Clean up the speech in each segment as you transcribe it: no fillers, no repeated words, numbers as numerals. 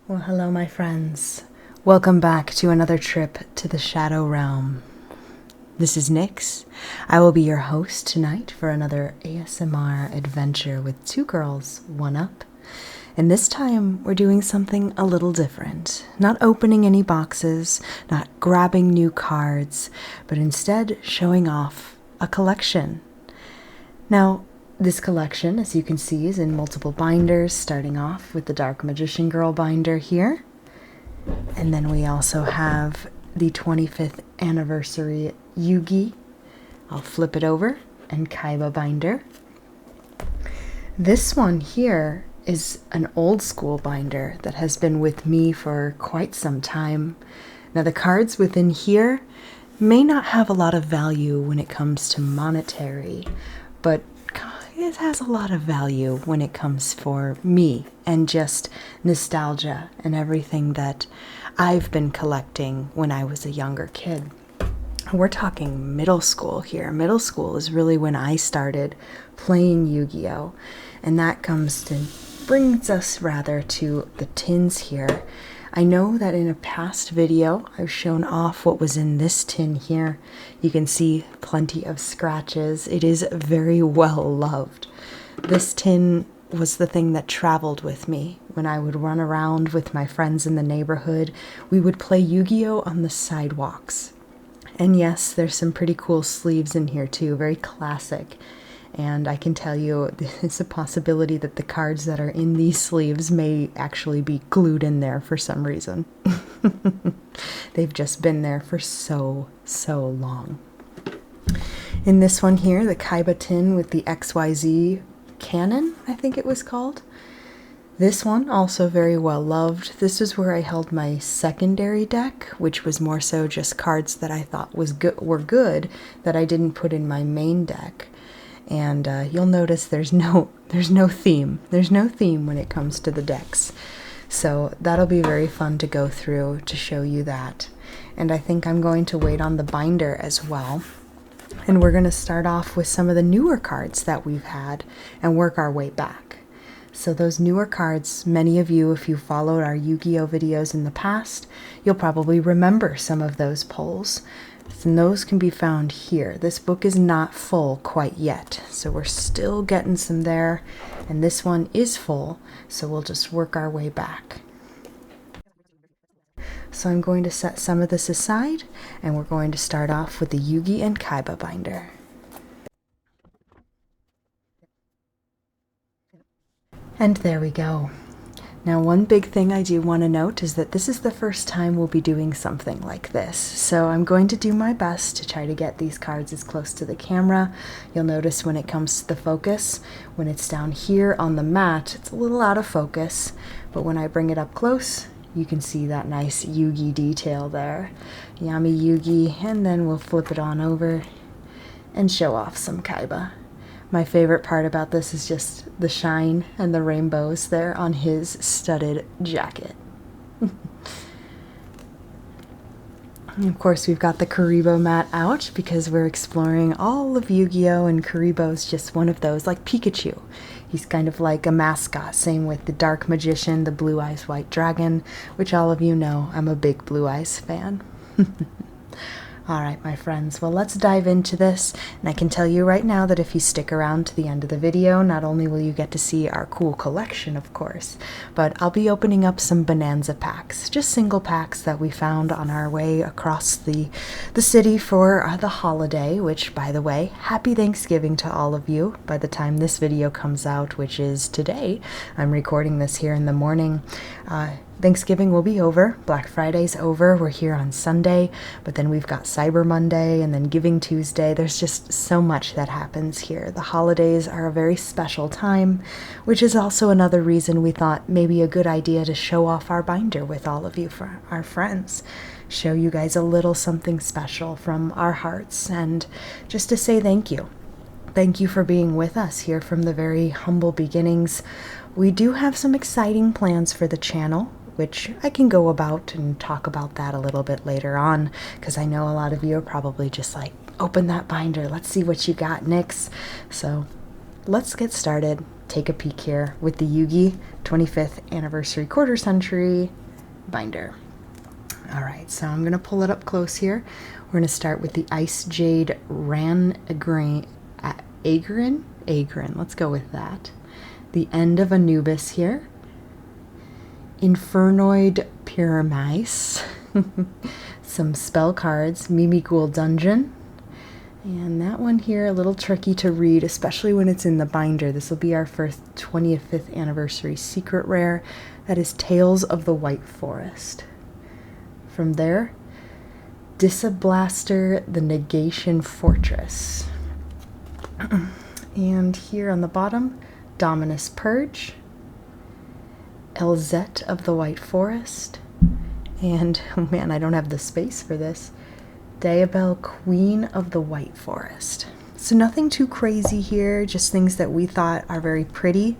Well, hello, my friends. Welcome back to another trip to the Shadow Realm. This is Nyx. I will be your host tonight for another ASMR adventure with two girls, one up. And this time, we're doing something a little different. Not opening any boxes, not grabbing new cards, but instead showing off a collection. Now, this collection, as you can see, is in multiple binders, starting off with the Dark Magician Girl binder here. And then we also have the 25th anniversary Yugi. I'll flip it over, and Kaiba binder. This one here is an old school binder that has been with me for quite some time. Now, the cards within here may not have a lot of value when it comes to monetary, but it has a lot of value when it comes for me and just nostalgia and everything that I've been collecting when I was a younger kid. We're talking middle school here. Middle school is really when I started playing Yu-Gi-Oh! And that brings us rather to the tins here. I know that in a past video, I've shown off what was in this tin here. You can see plenty of scratches. It is very well loved. This tin was the thing that traveled with me. When I would run around with my friends in the neighborhood, we would play Yu-Gi-Oh! On the sidewalks. And yes, there's some pretty cool sleeves in here too, very classic. And I can tell you, it's a possibility that the cards that are in these sleeves may actually be glued in there for some reason. They've just been there for so long. In this one here, the Kaiba tin with the XYZ cannon, I think it was called. This one, also very well loved. This is where I held my secondary deck, which was more so just cards that I thought were good that I didn't put in my main deck. And you'll notice there's no theme. There's no theme when it comes to the decks. So that'll be very fun to go through to show you that. And I think I'm going to wait on the binder as well. And we're going to start off with some of the newer cards that we've had and work our way back. So those newer cards, many of you, if you followed our Yu-Gi-Oh! Videos in the past, you'll probably remember some of those polls. And those can be found here. This book is not full quite yet, so we're still getting some there. And this one is full, so we'll just work our way back. So I'm going to set some of this aside, and we're going to start off with the Yugi and Kaiba binder. And there we go. Now, one big thing I do want to note is that this is the first time we'll be doing something like this. So I'm going to do my best to try to get these cards as close to the camera. You'll notice when it comes to the focus, when it's down here on the mat, it's a little out of focus. But when I bring it up close, you can see that nice Yugi detail there. Yummy Yugi, and then we'll flip it on over and show off some Kaiba. My favorite part about this is just the shine and the rainbows there on his studded jacket. And of course, we've got the Kuribo mat out because we're exploring all of Yu-Gi-Oh! And Kuribo's just one of those, like Pikachu. He's kind of like a mascot. Same with the Dark Magician, the Blue Eyes White Dragon, which all of you know I'm a big Blue Eyes fan. All right, my friends, well, let's dive into this, and I can tell you right now that if you stick around to the end of the video, not only will you get to see our cool collection, of course, but I'll be opening up some Bonanza packs, just single packs that we found on our way across the city for the holiday, which, by the way, happy Thanksgiving to all of you by the time this video comes out, which is today. I'm recording this here in the morning. Thanksgiving will be over, Black Friday's over, we're here on Sunday, but then we've got Cyber Monday and then Giving Tuesday. There's just so much that happens here. The holidays are a very special time, which is also another reason we thought maybe a good idea to show off our binder with all of you, for our friends. Show you guys a little something special from our hearts, and just to say thank you. Thank you for being with us here from the very humble beginnings. We do have some exciting plans for the channel, which I can go about and talk about that a little bit later on, because I know a lot of you are probably just like, open that binder, let's see what you got, Nyx. So let's get started. Take a peek here with the Yugi 25th Anniversary Quarter Century binder. All right, so I'm going to pull it up close here. We're going to start with the Ice Jade Agrin. Let's go with that. The End of Anubis here. Infernoid Pyramis. Some spell cards. Mimighoul Dungeon. And that one here, a little tricky to read, especially when it's in the binder. This will be our first 25th Anniversary secret rare. That is Tales of the White Forest. From there, Disablaster, the Negation Fortress. And here on the bottom, Dominus Purge, Elzette of the White Forest, and, oh man, I don't have the space for this, Diabel, Queen of the White Forest. So nothing too crazy here, just things that we thought are very pretty,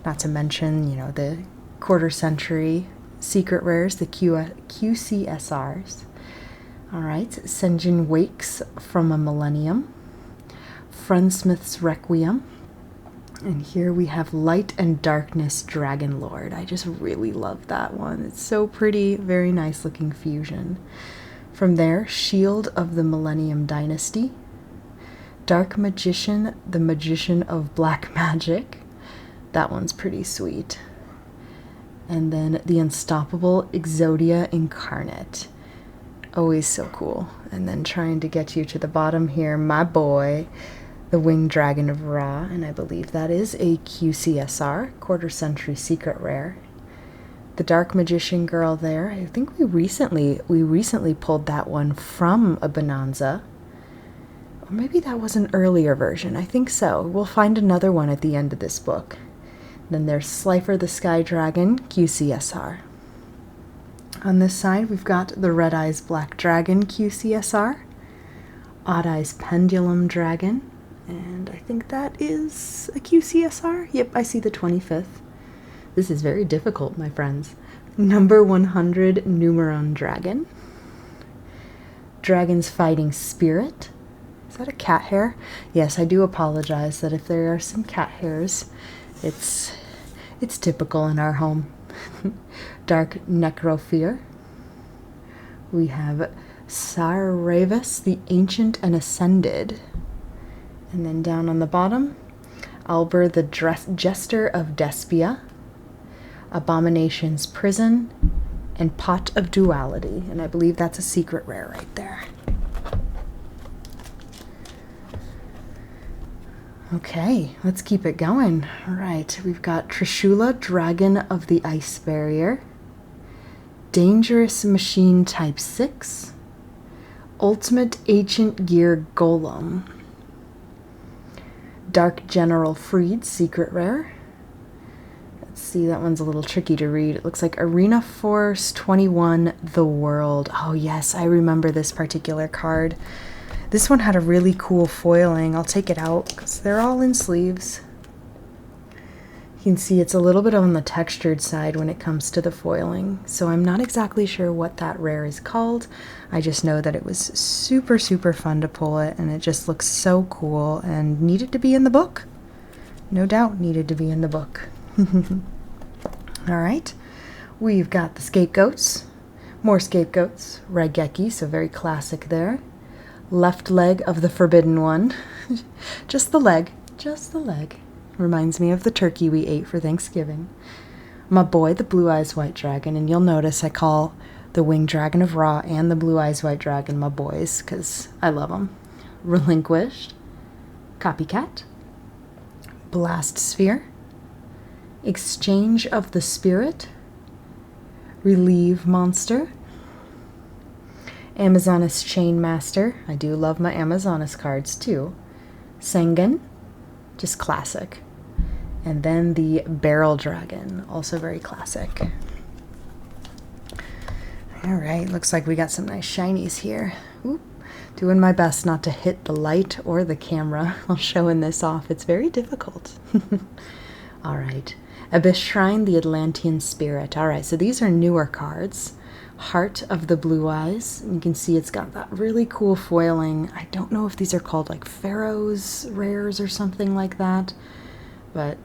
not to mention, you know, the quarter century secret rares, the QCSRs. All right, Senjin Wakes from a Millennium, Friendsmith's Requiem, and here we have Light and Darkness Dragon Lord. I just really love that one. It's so pretty, very nice looking fusion. From there, Shield of the Millennium Dynasty, Dark Magician, the Magician of Black Magic. That one's pretty sweet. And then the Unstoppable Exodia Incarnate. Always so cool. And then trying to get you to the bottom here, my boy, the Winged Dragon of Ra, and I believe that is a QCSR, quarter century secret rare. The Dark Magician girl there, I think we recently pulled that one from a Bonanza. Or maybe that was an earlier version, I think so. We'll find another one at the end of this book. Then there's Slifer the Sky Dragon, QCSR. On this side, we've got the Red Eyes Black Dragon, QCSR. Odd Eyes Pendulum Dragon. And I think that is a QCSR. Yep, I see the 25th. This is very difficult, my friends. Number 100 Numeron Dragon. Dragon's Fighting Spirit. Is that a cat hair? Yes, I do apologize that if there are some cat hairs, it's typical in our home. Dark Necrofear. We have Saravis, the Ancient and Ascended. And then down on the bottom, Albur, the Jester of Despia, Abomination's Prison, and Pot of Duality. And I believe that's a secret rare right there. Okay, let's keep it going. All right, we've got Trishula, Dragon of the Ice Barrier, Dangerous Machine Type 6, Ultimate Ancient Gear Golem, Dark General Freed, secret rare. Let's see, that one's a little tricky to read. It looks like Arena Force 21, The World. Oh yes, I remember this particular card. This one had a really cool foiling. I'll take it out because they're all in sleeves. You can see it's a little bit on the textured side when it comes to the foiling. So I'm not exactly sure what that rare is called. I just know that it was super, super fun to pull it, and it just looks so cool and needed to be in the book. No doubt needed to be in the book. All right, we've got the Scapegoats, more Scapegoats, Raigeki, so very classic there. Left leg of the Forbidden One. Just the leg, just the leg. Reminds me of the turkey we ate for Thanksgiving. My boy, the Blue Eyes White Dragon, and you'll notice I call the Winged Dragon of Ra and the Blue Eyes White Dragon my boys, because I love them. Relinquished, Copycat, Blast Sphere, Exchange of the Spirit, Relieve Monster, Amazonas Chainmaster. I do love my Amazonas cards too. Sengen, just classic. And then the Barrel Dragon, also very classic. All right, looks like we got some nice shinies here. Oop. Doing my best not to hit the light or the camera while showing this off. It's very difficult. All right, Abyss Shrine, the Atlantean Spirit. All right, so these are newer cards. Heart of the Blue Eyes. You can see it's got that really cool foiling. I don't know if these are called like Pharaoh's rares or something like that. but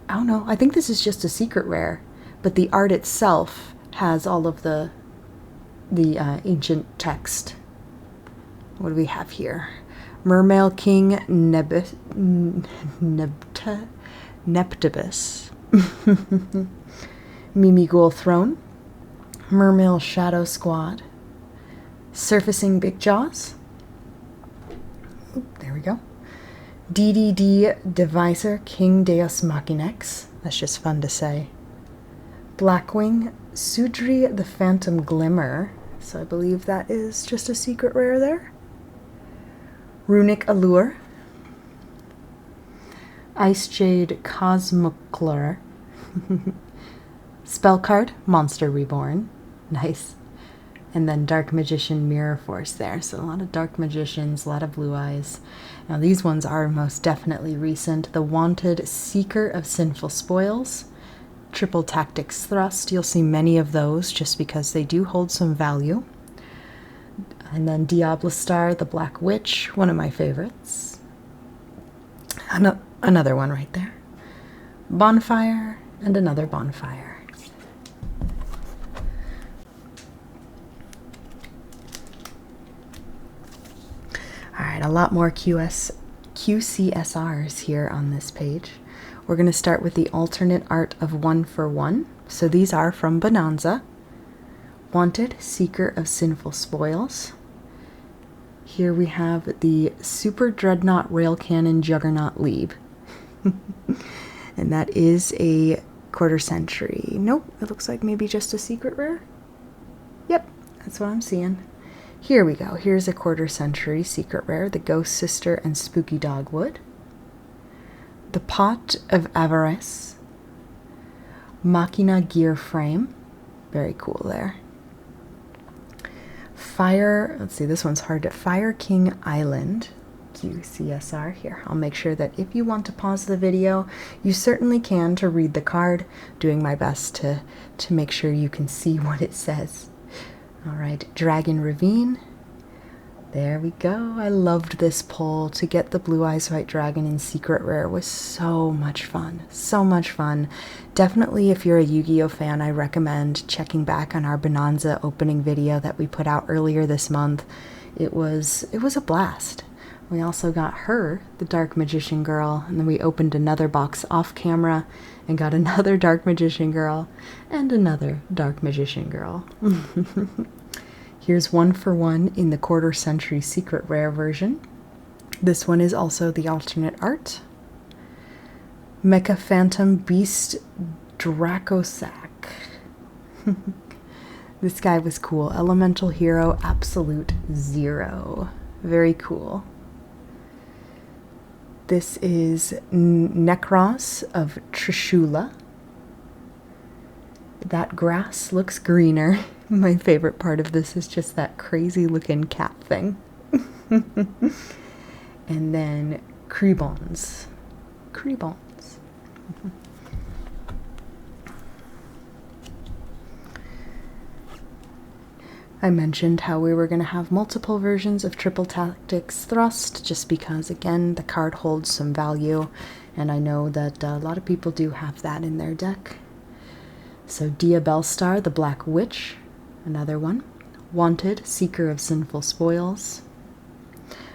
I don't know. I think this is just a secret rare, but the art itself has all of the ancient text. What do we have here? Mermail King Neptibus. Mimighoul Throne. Mermail Shadow Squad. Surfacing Big Jaws. Oop, there we go. DDD Deviser King Deus Machinex. That's just fun to say. Blackwing Sudri the Phantom Glimmer. So I believe that is just a secret rare there. Runic Allure. Ice Jade Cosmoclure. Spell card, Monster Reborn. Nice. And then Dark Magician Mirror Force there. So a lot of Dark Magicians, a lot of blue eyes. Now these ones are most definitely recent. The Wanted Seeker of Sinful Spoils. Triple Tactics Thrust. You'll see many of those just because they do hold some value. And then Diablastar, the Black Witch, one of my favorites. Another one right there. Bonfire, and another Bonfire. Alright, a lot more QCSRs here on this page. We're going to start with the alternate art of 1-for-1. So these are from Bonanza. Wanted, Seeker of Sinful Spoils. Here we have the Super Dreadnought Rail Cannon Juggernaut Leeb. And that is a quarter century. Nope, it looks like maybe just a secret rare. Yep, that's what I'm seeing. Here we go. Here's a quarter century secret rare, the Ghost Sister and Spooky Dogwood. The Pot of Avarice. Machina Gear Frame. Very cool there. Fire, let's see, this one's hard to, Fire King Island, QCSR. Here, I'll make sure that if you want to pause the video, you certainly can to read the card, doing my best to make sure you can see what it says. All right, Dragon Ravine. There we go. I loved this pull. To get the Blue Eyes White Dragon in Secret Rare was so much fun. So much fun. Definitely, if you're a Yu-Gi-Oh fan, I recommend checking back on our Bonanza opening video that we put out earlier this month. It was a blast. We also got her, the Dark Magician Girl, and then we opened another box off camera and got another Dark Magician Girl and another Dark Magician Girl. Here's 1-for-1 in the quarter century secret rare version. This one is also the alternate art. Mecha Phantom Beast Dracosac. This guy was cool. Elemental Hero Absolute Zero. Very cool. This is Necros of Trishula. That grass looks greener. My favorite part of this is just that crazy looking cat thing. And then Crebons. I mentioned how we were going to have multiple versions of Triple Tactics Thrust, just because, again, the card holds some value, and I know that a lot of people do have that in their deck. So Diabelstar, the Black Witch, another one. Wanted, Seeker of Sinful Spoils,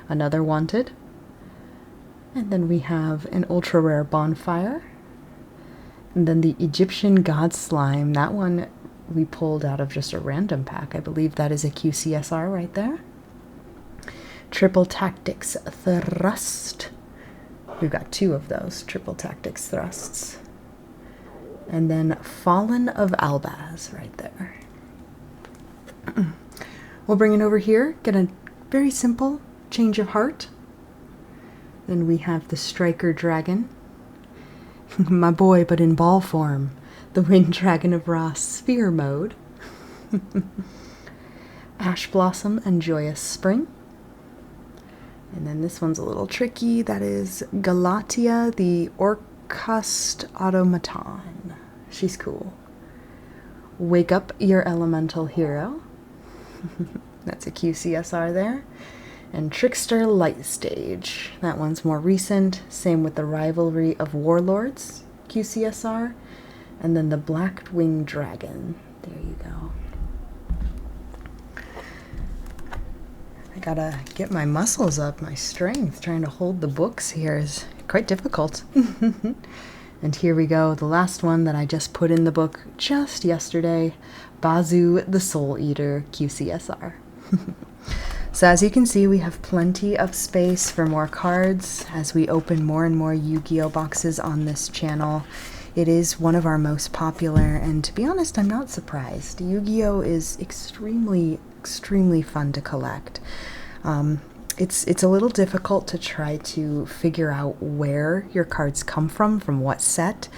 another Wanted. And then we have an ultra rare Bonfire. And then the Egyptian God Slime, that one we pulled out of just a random pack. I believe that is a QCSR right there. Triple Tactics Thrust. We've got two of those Triple Tactics Thrusts. And then Fallen of Albaz right there. We'll bring it over here, get a very simple change of heart. Then we have the Striker Dragon. My boy, but in ball form. The Wind Dragon of Ra Sphere Mode. Ash Blossom and Joyous Spring. And then this one's a little tricky. That is Galatia, the Orcust Automaton. She's cool. Wake Up Your Elemental Hero. That's a QCSR there. And Trickster Light Stage. That one's more recent. Same with the Rivalry of Warlords, QCSR. And then the Black Winged Dragon. There you go. I gotta get my muscles up, my strength. Trying to hold the books here is quite difficult. And here we go, the last one that I just put in the book just yesterday, Bazu the Soul Eater QCSR. So as you can see, we have plenty of space for more cards as we open more and more Yu-Gi-Oh boxes on this channel. It is one of our most popular, and to be honest, I'm not surprised. Yu-Gi-Oh is extremely fun to collect. It's a little difficult to try to figure out where your cards come from what set.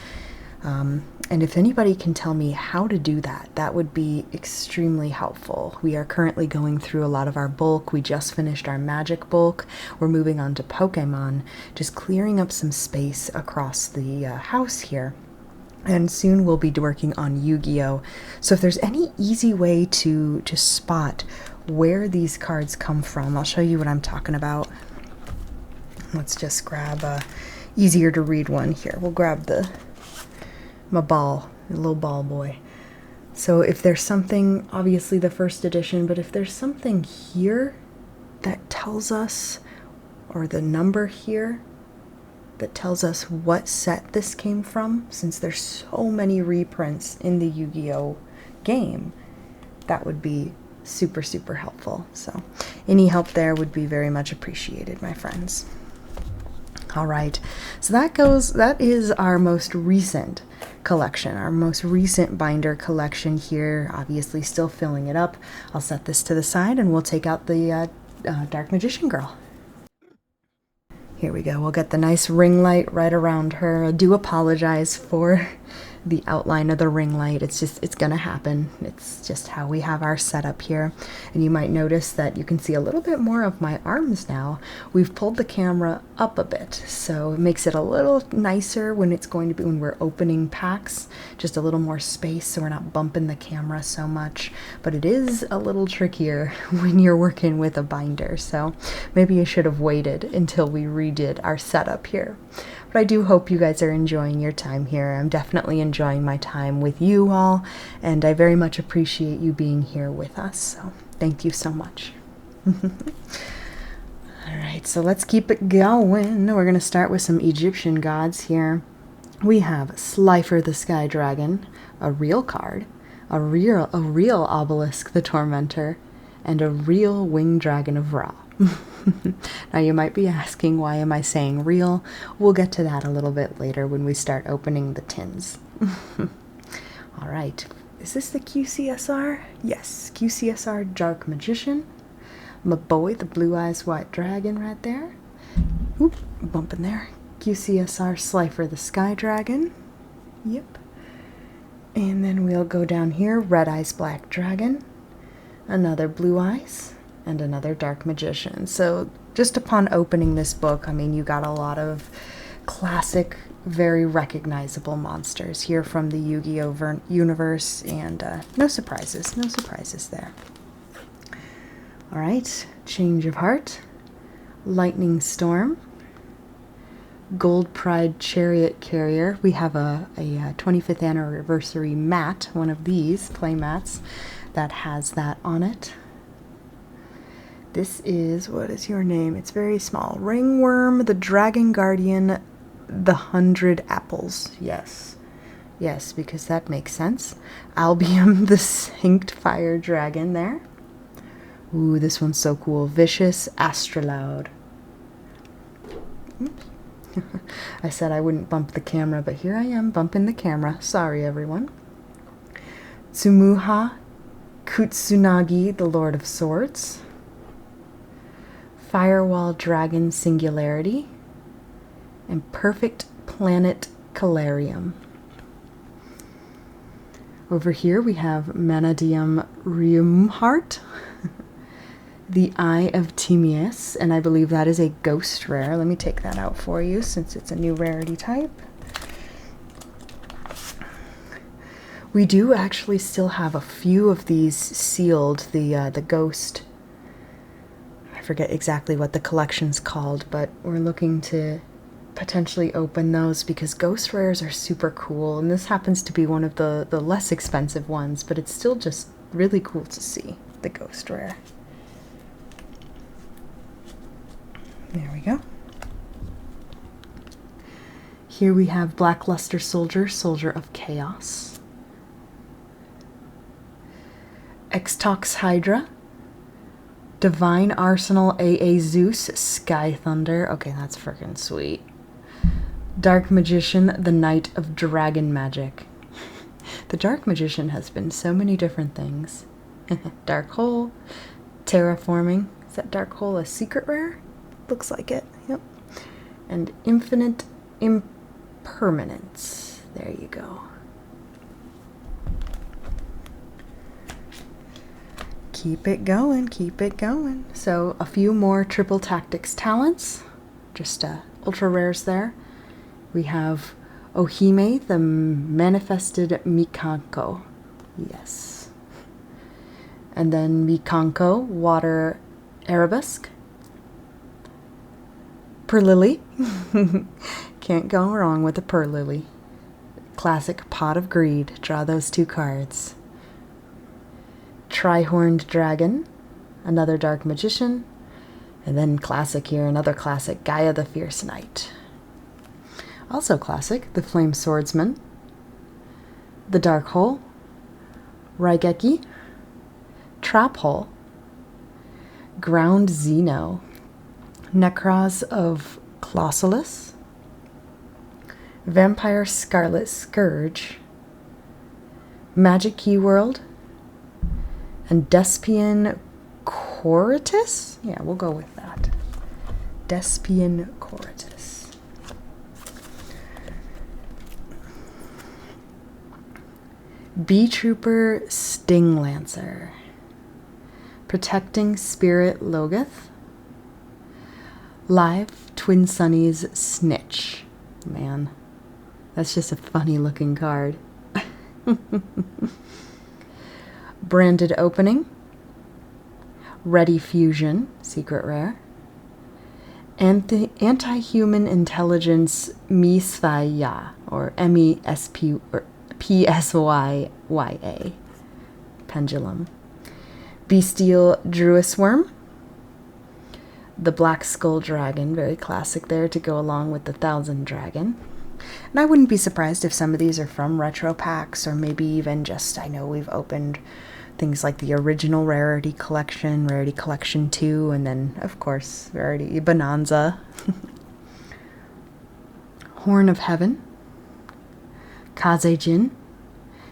And if anybody can tell me how to do that, that would be extremely helpful. We are currently going through a lot of our bulk. We just finished our Magic bulk. We're moving on to Pokemon, just clearing up some space across the house here. And soon we'll be working on Yu-Gi-Oh! So if there's any easy way to spot where these cards come from, I'll show you what I'm talking about. Let's just grab a easier to read one here. We'll grab my ball, a little ball boy. So if there's something, obviously the first edition, but if there's something here that tells us, or the number here that tells us what set this came from, since there's so many reprints in the Yu-Gi-Oh game, that would be super helpful. So any help there would be very much appreciated, my friends. All right, so that is our most recent collection, our most recent binder collection here. Obviously still filling it up. I'll set this to the side and we'll take out the Dark Magician Girl. Here we go. We'll get the nice ring light right around her. I do apologize for the outline of the ring light. It's gonna happen. It's just how we have our setup here. And you might notice that you can see a little bit more of my arms now. We've pulled the camera up a bit, so it makes it a little nicer when it's going to be, when we're opening packs, just a little more space so we're not bumping the camera so much. But it is a little trickier when you're working with a binder, so maybe I should have waited until we redid our setup here. But I do hope you guys are enjoying your time here. I'm definitely enjoying my time with you all, and I very much appreciate you being here with us. So thank you so much. Alright, so let's keep it going. We're going to start with some Egyptian gods here. We have Slifer the Sky Dragon, a real card, a real Obelisk the Tormentor, and a real Winged Dragon of Ra. Now you might be asking, why am I saying real? We'll get to that a little bit later when we start opening the tins. All right, is this the QCSR? Yes, QCSR Dark Magician. My boy, the Blue Eyes White Dragon right there. Oop, bumping there. QCSR Slifer the Sky Dragon. Yep. And then we'll go down here, Red Eyes Black Dragon. Another Blue Eyes. And another Dark Magician. So just upon opening this book, I mean, you got a lot of classic, very recognizable monsters here from the Yu-Gi-Oh universe, and no surprises there. All right, Change of Heart, Lightning Storm, Gold Pride Chariot Carrier. We have a 25th anniversary mat, one of these play mats that has that on it. This is, what is your name? It's very small. Ringworm, the Dragon Guardian, the 100 Apples. Yes. Yes, because that makes sense. Albium, the Synced Fire Dragon there. Ooh, this one's so cool. Vicious Astrolaud. Oops. I said I wouldn't bump the camera, but here I am bumping the camera. Sorry, everyone. Tsumuha Kutsunagi, the Lord of Swords. Firewall Dragon Singularity, and Perfect Planet Calarium. Over here we have Manadium Riumheart, the Eye of Timaeus, and I believe that is a ghost rare. Let me take that out for you since it's a new rarity type. We do actually still have a few of these sealed, the ghost. I forget exactly what the collection's called, but we're looking to potentially open those because ghost rares are super cool, and this happens to be one of the less expensive ones, but it's still just really cool to see the ghost rare. There we go. Here we have Blackluster Soldier, Soldier of Chaos. Xtox Hydra. Divine Arsenal AA Zeus, Sky Thunder. Okay, that's freaking sweet. Dark Magician, the Knight of Dragon Magic. The Dark Magician has been so many different things. Dark Hole. Terraforming. Is that Dark Hole a secret rare? Looks like it. Yep. And Infinite Impermanence. There you go. Keep it going, keep it going. So a few more Triple Tactics talents. Just ultra rares there. We have Ohime, the Manifested Mikanko. Yes. And then Mikanko, Water Arabesque. Perlily. Can't go wrong with a Perlily. Classic Pot of Greed. Draw those 2 cards. Tri-Horned Dragon, another Dark Magician, and then classic here, another classic, Gaia the Fierce Knight. Also classic, the Flame Swordsman, the Dark Hole, Raigeki, Trap Hole, Ground Xeno, Necros of Clossalus, Vampire Scarlet Scourge, Magic Key World, and Despian Coritus? Yeah, we'll go with that. Despian Coritus. Bee Trooper Sting Lancer. Protecting Spirit Logith. Live Twin Sunnies Snitch. Man, that's just a funny looking card. Branded Opening, Ready Fusion, secret rare, Anti-Human Intelligence Misfaya, or M-E-S-P or P-S-Y-Y-A, Pendulum, Bestial Druisworm, the Black Skull Dragon, very classic there to go along with the Thousand Dragon. And I wouldn't be surprised if some of these are from retro packs, or maybe even just, I know we've opened things like the original Rarity Collection, Rarity Collection 2, and then, of course, Rarity Bonanza. Horn of Heaven, Kazejin,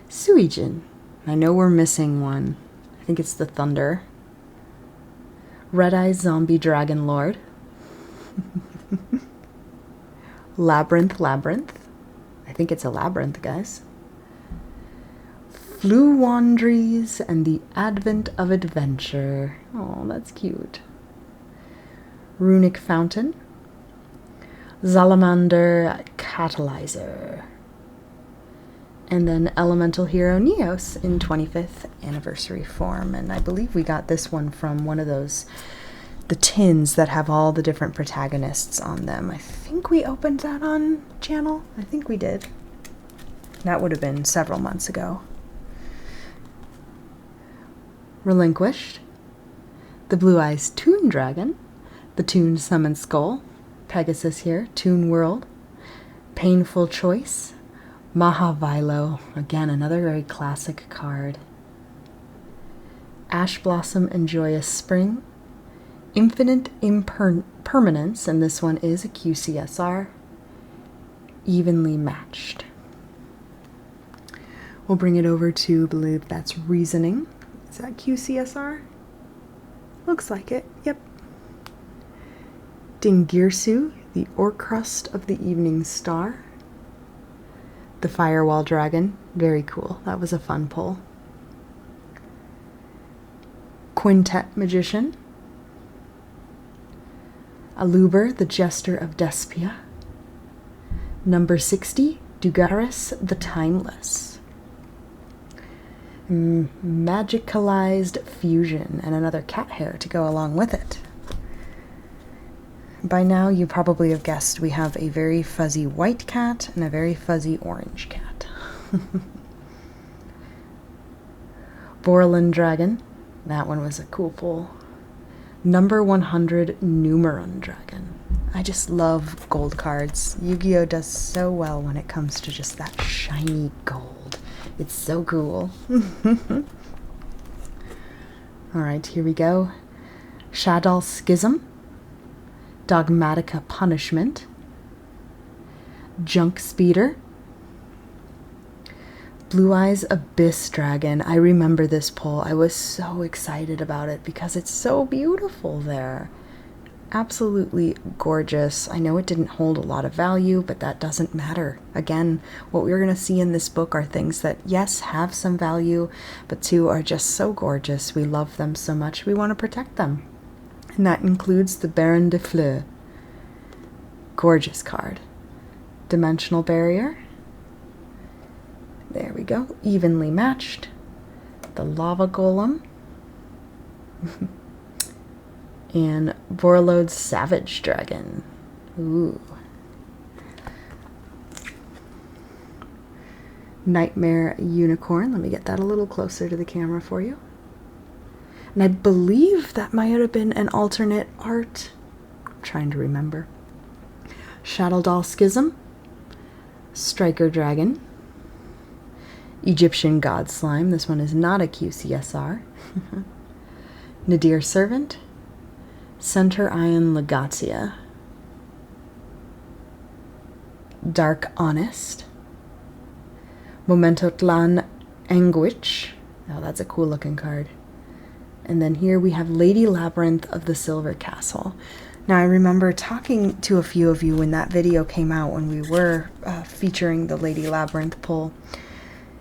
Suijin. I know we're missing one. I think it's the Thunder. Red Eye Zombie Dragon Lord. Labyrinth. I think it's a labyrinth, guys. Fluwandries and the Advent of Adventure. Oh, that's cute. Runic Fountain. Salamander Catalyzer. And then Elemental Hero Neos in 25th anniversary form. And I believe we got this one from one of those, the tins that have all the different protagonists on them. I think we opened that on channel. I think we did. That would have been several months ago. Relinquished, the Blue Eyes Toon Dragon, the Toon Summon Skull, Pegasus here, Toon World, Painful Choice, Mahavilo, again another very classic card, Ash Blossom and Joyous Spring, Infinite Impermanence, and this one is a QCSR, Evenly Matched. We'll bring it over to, I believe that's Reasoning. Is that QCSR? Looks like it, yep. Dingirsu, the Orcrust of the Evening Star. The Firewall Dragon, very cool. That was a fun pull. Quintet Magician. Aluber, the Jester of Despia. Number 60, Dugaris, the Timeless. Magicalized Fusion, and another cat hair to go along with it. by now you probably have guessed we have a very fuzzy white cat and a very fuzzy orange cat. Borland Dragon. That one was a cool pull. Number 100 Numeron Dragon. I just love gold cards. Yu-Gi-Oh! Does so well when it comes to just that shiny gold. It's so cool. Alright, here we go. Shaddol Schism. Dogmatica Punishment. Junk Speeder. Blue Eyes Abyss Dragon. I remember this pull. I was so excited about it because it's so beautiful there. Absolutely gorgeous. I know it didn't hold a lot of value, but that doesn't matter. Again, what we're going to see in this book are things that, yes, have some value, but two, are just so gorgeous. We love them so much, we want to protect them. And that includes the Baron de Fleur. Gorgeous card. Dimensional Barrier. There we go. Evenly Matched. The Lava Golem. And Borreload's Savage Dragon. Ooh. Nightmare Unicorn. Let me get that a little closer to the camera for you. And I believe that might have been an alternate art. I'm trying to remember. Shadow Doll Schism. Striker Dragon. Egyptian God Slime. This one is not a QCSR. Nadir Servant. Center Ion Legatia. Dark Honest. Momentotlan Anguish. Oh, that's a cool looking card. And then here we have Lady Labyrinth of the Silver Castle. Now I remember talking to a few of you when that video came out, when we were featuring the Lady Labyrinth pull.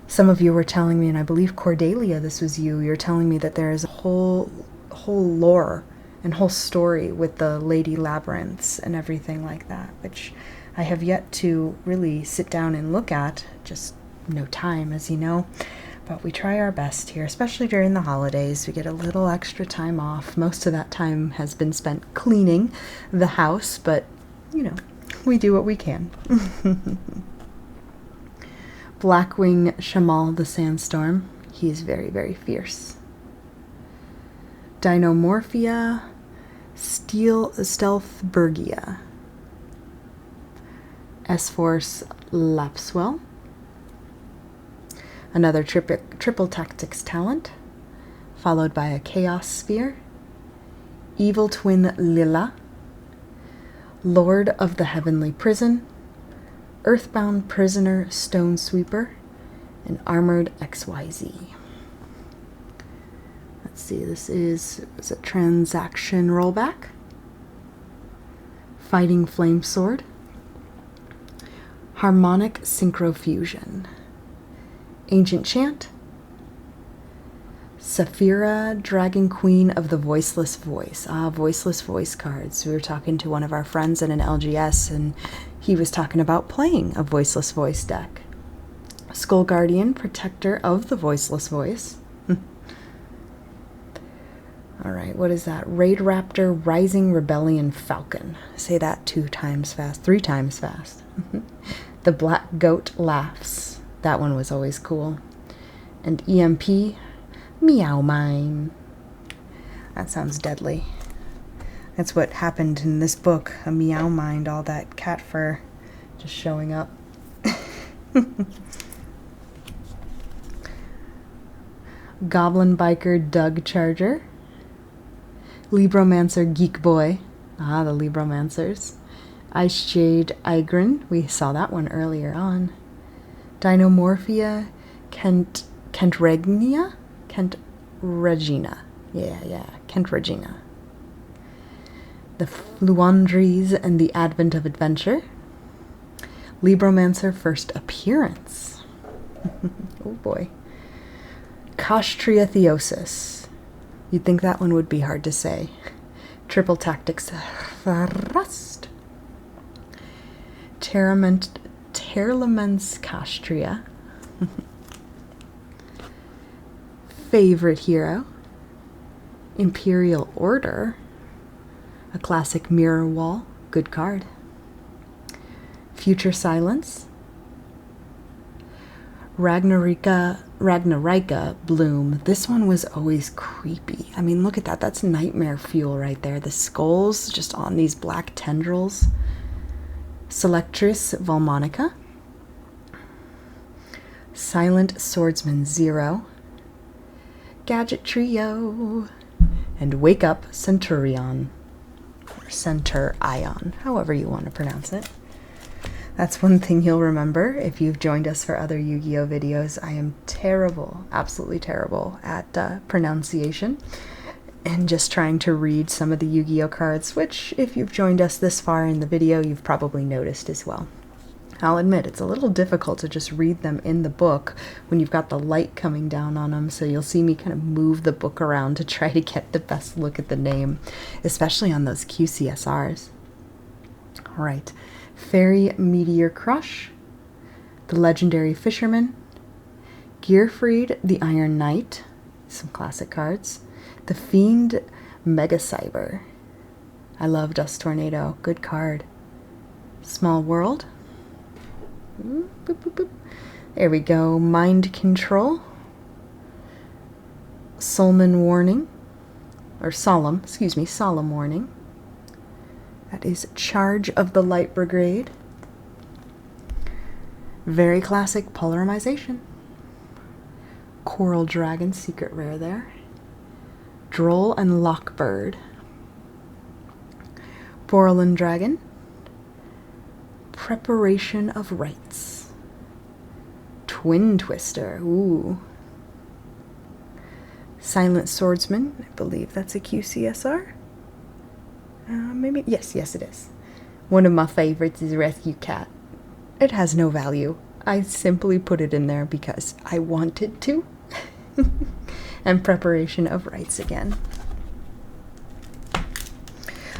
Some of you were telling me, and I believe Cordelia, this was you, you're telling me that there is a whole lore and whole story with the Lady Labyrinths and everything like that, which I have yet to really sit down and look at. Just no time, as you know. But we try our best here, especially during the holidays. We get a little extra time off. Most of that time has been spent cleaning the house, but, you know, we do what we can. Blackwing Shamal the Sandstorm. He's very, very fierce. Dinomorphia Stealthburgia. S-Force Lapswell. Another triple tactics talent, followed by a Chaos Sphere. Evil Twin Lila. Lord of the Heavenly Prison. Earthbound Prisoner Stone Sweeper. And Armored XYZ. Let's see, this is a Transaction Rollback. Fighting Flame Sword. Harmonic Synchrofusion. Ancient Chant. Saphira, Dragon Queen of the Voiceless Voice. Ah, Voiceless Voice cards. We were talking to one of our friends in an LGS, and he was talking about playing a Voiceless Voice deck. Skull Guardian, Protector of the Voiceless Voice. Alright, what is that? Raid Raptor, Rising Rebellion Falcon. Say that 3 times fast. The Black Goat Laughs. That one was always cool. And EMP, Meow Mine. That sounds deadly. That's what happened in this book. A Meow Mind, all that cat fur just showing up. Goblin Biker Doug Charger. Libromancer Geek Boy. Ah, the Libromancers. Ice Jade Igrin. We saw that one earlier on. Dinomorphia Kent Regina? Kent Regina. Yeah, Kent Regina. The Fluandries and the Advent of Adventure. Libromancer First Appearance. Oh boy. Castria Theosis. You'd think that one would be hard to say. Triple Tactics Thrust. Terlaments Castria. Favorite Hero. Imperial Order. A classic mirror wall. Good card. Future Silence. Ragnarika Bloom. This one was always creepy. I mean, look at that. That's nightmare fuel right there. The skulls just on these black tendrils. Selectress Volmonica. Silent Swordsman 0. Gadget Trio. And Wake Up Centurion. Or Centurion, however you want to pronounce it. That's one thing you'll remember if you've joined us for other Yu-Gi-Oh videos. I am terrible, absolutely terrible at pronunciation and just trying to read some of the Yu-Gi-Oh cards, which if you've joined us this far in the video, you've probably noticed as well. I'll admit, it's a little difficult to just read them in the book when you've got the light coming down on them, so you'll see me kind of move the book around to try to get the best look at the name, especially on those QCSRs. All right. Fairy Meteor Crush, the Legendary Fisherman, Gearfried the Iron Knight, some classic cards, the Fiend Mega Cyber. I love Dust Tornado, good card. Small World. Boop, boop, boop. There we go. Mind Control, Solemn Warning, Solemn Warning. That is Charge of the Light Brigade. Very classic Polarization. Coral Dragon, secret rare there. Droll and Lockbird. Borland Dragon. Preparation of Rites. Twin Twister, ooh. Silent Swordsman, I believe that's a QCSR. Maybe, yes, it is. One of my favorites is Rescue Cat. It has no value. I simply put it in there because I wanted to. And Preparation of Rites again.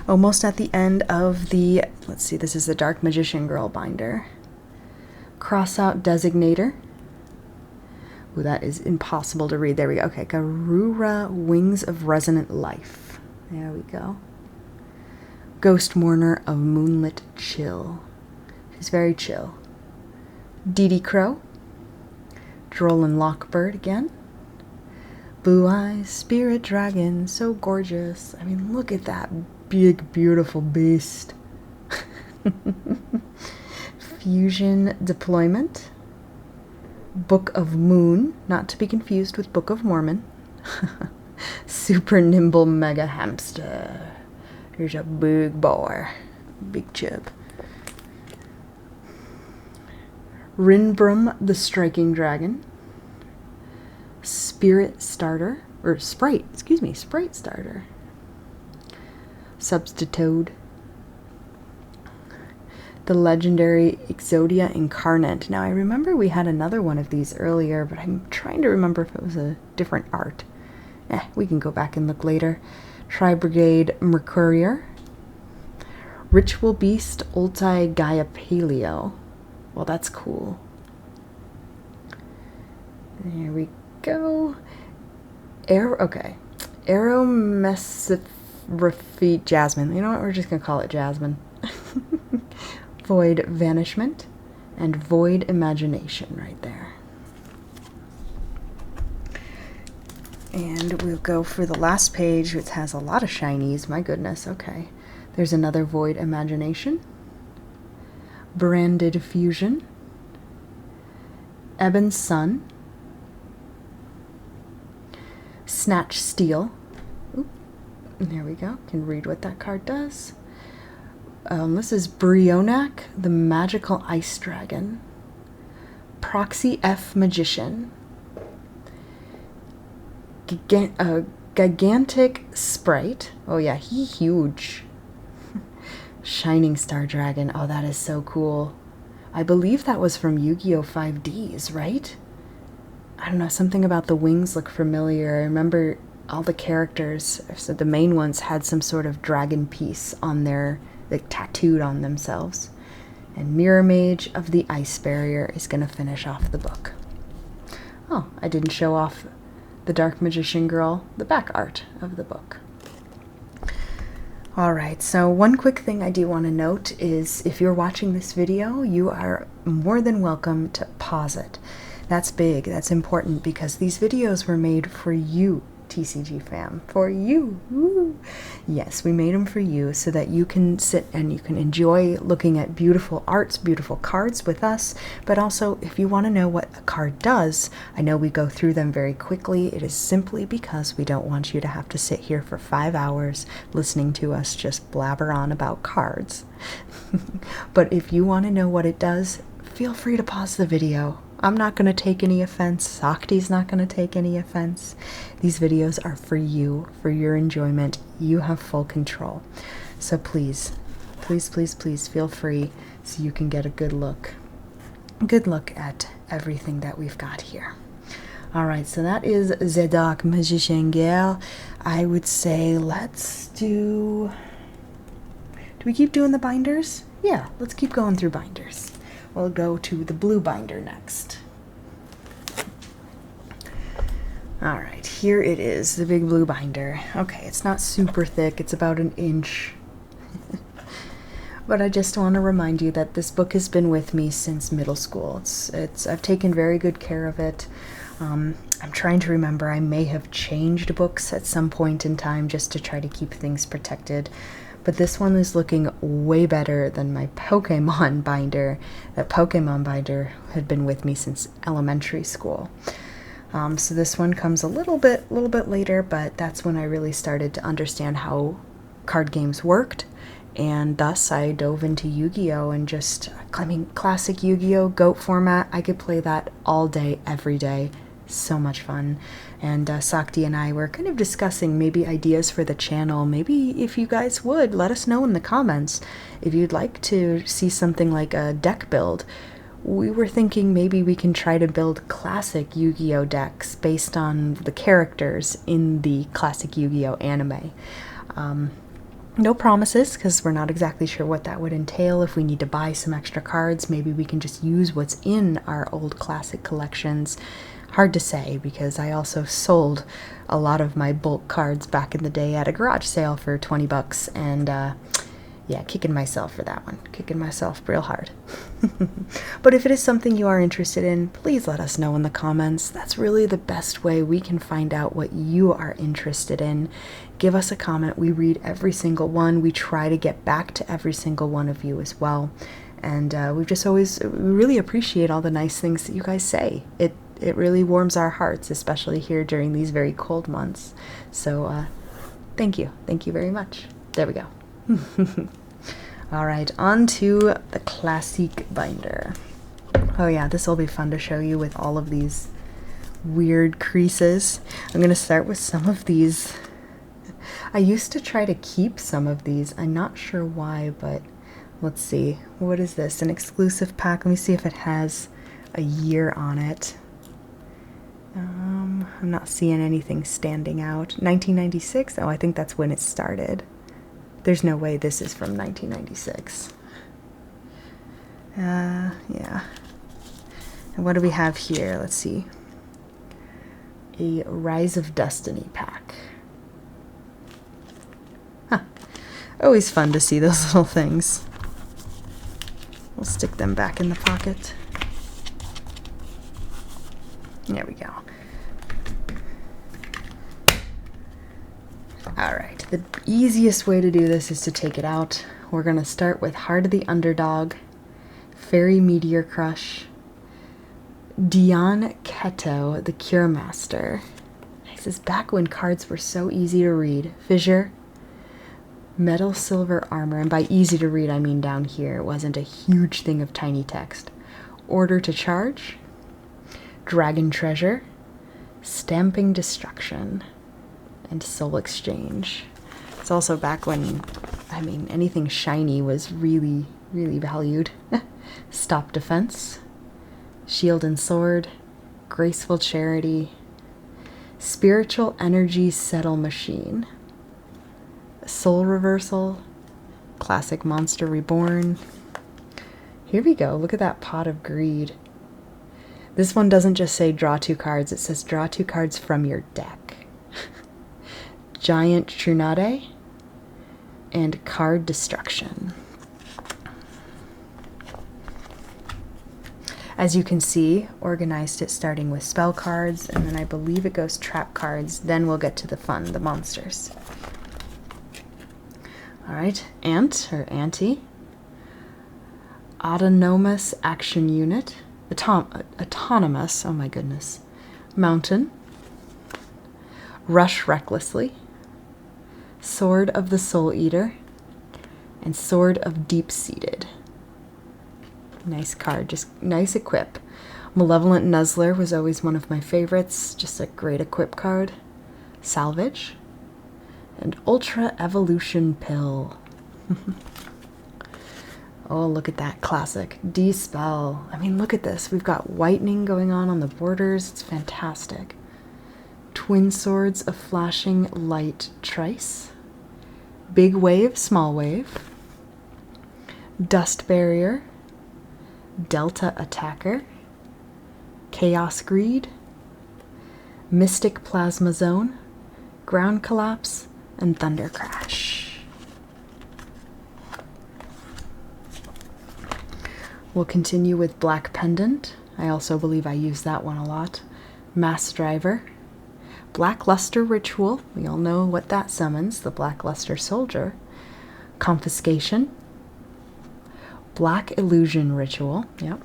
Almost at the end of the, let's see, this is the Dark Magician Girl binder. Crossout Designator. Ooh, that is impossible to read. There we go. Okay, Garura Wings of Resonant Life. There we go. Ghost Mourner of Moonlit Chill. She's very chill. Dee Dee Crow. Droll and Lockbird again. Blue Eyes Spirit Dragon, so gorgeous. I mean, look at that big, beautiful beast. Fusion Deployment. Book of Moon, not to be confused with Book of Mormon. Super Nimble Mega Hamster. Here's a big boy, big chub. Rinbrum the Striking Dragon. Sprite Starter. Substitute. The Legendary Exodia Incarnate. Now I remember we had another one of these earlier, but I'm trying to remember if it was a different art. We can go back and look later. Tri-Brigade Mercurier. Ritual Beast Ulti Gaia Paleo. Well, that's cool. There we go. Okay. Aeromesophraphy Jasmine. You know what? We're just going to call it Jasmine. Void Vanishment and Void Imagination right there. And we'll go for the last page, which has a lot of shinies. My goodness, okay. There's another Void Imagination. Branded Fusion. Ebon Sun. Snatch Steel. Oop. There we go. Can read what that card does. This is Brionac, the Magical Ice Dragon. Proxy F Magician. Gigantic Sprite. Oh yeah, he's huge. Shining Star Dragon. Oh, that is so cool. I believe that was from Yu-Gi-Oh 5Ds, right? I don't know, something about the wings look familiar. I remember all the characters, so the main ones had some sort of dragon piece on their, like, tattooed on themselves. And Mirror Mage of the Ice Barrier is going to finish off the book. Oh, I didn't show off the Dark Magician Girl, the back art of the book. Alright, so one quick thing I do want to note is if you're watching this video, you are more than welcome to pause it. That's big, that's important, because these videos were made for you, TCG fam, for you. Woo. Yes, we made them for you so that you can sit and you can enjoy looking at beautiful arts, beautiful cards with us, but also if you want to know what a card does, I know we go through them very quickly. It is simply because we don't want you to have to sit here for 5 hours listening to us just blabber on about cards. But if you want to know what it does, feel free to pause the video. I'm not going to take any offense. Sakti's not going to take any offense. These videos are for you, for your enjoyment. You have full control. So please, please, please, please feel free so you can get a good look at everything that we've got here. Alright, so that is The Dark Magician Girl. I would say let's do we keep doing the binders? Yeah, let's keep going through binders. We'll go to the blue binder next. Alright, here it is, the big blue binder. Okay, it's not super thick, it's about 1 inch. But I just want to remind you that this book has been with me since middle school. I've taken very good care of it. I'm trying to remember, I may have changed books at some point in time just to try to keep things protected. But this one is looking way better than my Pokemon binder. That Pokemon binder had been with me since elementary school. So this one comes a little bit later, but that's when I really started to understand how card games worked. And thus I dove into Yu-Gi-Oh! And just, I mean, classic Yu-Gi-Oh! GOAT format, I could play that all day, every day. So much fun. And Sakti and I were kind of discussing maybe ideas for the channel. Maybe if you guys would, let us know in the comments if you'd like to see something like a deck build. We were thinking maybe we can try to build classic Yu-Gi-Oh! Decks based on the characters in the classic Yu-Gi-Oh! Anime. No promises, because we're not exactly sure what that would entail. If we need to buy some extra cards, maybe we can just use what's in our old classic collections. Hard to say, because I also sold a lot of my bulk cards back in the day at a garage sale for 20 bucks, and yeah, kicking myself for that one. Kicking myself real hard. But if it is something you are interested in, please let us know in the comments. That's really the best way we can find out what you are interested in. Give us a comment. We read every single one. We try to get back to every single one of you as well. And we really appreciate all the nice things that you guys say. It really warms our hearts, especially here during these very cold months. So thank you. Thank you very much. There we go. Alright, on to the classic binder. Oh yeah, this will be fun to show you with all of these weird creases. I'm going to start with some of these. I used to try to keep some of these. I'm not sure why, but let's see. What is this? An exclusive pack. Let me see if it has a year on it. I'm not seeing anything standing out. 1996? Oh, I think that's when it started. There's no way this is from 1996. Yeah. And what do we have here? Let's see. A Rise of Destiny pack. Huh. Always fun to see those little things. We'll stick them back in the pocket. There we go. Alright, the easiest way to do this is to take it out. We're going to start with Heart of the Underdog, Fairy Meteor Crush, Dion Keto, the Cure Master. This is back when cards were so easy to read. Fissure, Metal Silver Armor, and by easy to read I mean down here. It wasn't a huge thing of tiny text. Order to Charge, Dragon Treasure, Stamping Destruction, and Soul Exchange. It's also back when, I mean, anything shiny was really, really valued. Stop Defense, Shield and Sword, Graceful Charity, Spiritual Energy Settle Machine, Soul Reversal, Classic Monster Reborn. Here we go. Look at that Pot of Greed. This one doesn't just say draw 2 cards, it says draw 2 cards from your deck. Giant Trunade, and card destruction. As you can see, organized it starting with spell cards, and then I believe it goes trap cards, then we'll get to the fun, the monsters. Alright, Ant, or Anti. Autonomous Action Unit. Autonomous, oh my goodness. Mountain. Rush Recklessly. Sword of the Soul Eater. And Sword of Deep-Seated. Nice card, just nice equip. Malevolent Nuzzler was always one of my favorites, just a great equip card. Salvage. And Ultra Evolution Pill. Oh, look at that classic. Dispel. I mean, look at this. We've got whitening going on the borders. It's fantastic. Twin Swords of Flashing Light Trice. Big Wave, Small Wave. Dust Barrier. Delta Attacker. Chaos Greed. Mystic Plasma Zone. Ground Collapse. And Thunder Crash. We'll continue with Black Pendant. I also believe I use that one a lot. Mass Driver. Blackluster Ritual. We all know what that summons, the Blackluster Soldier. Confiscation. Black Illusion Ritual. Yep.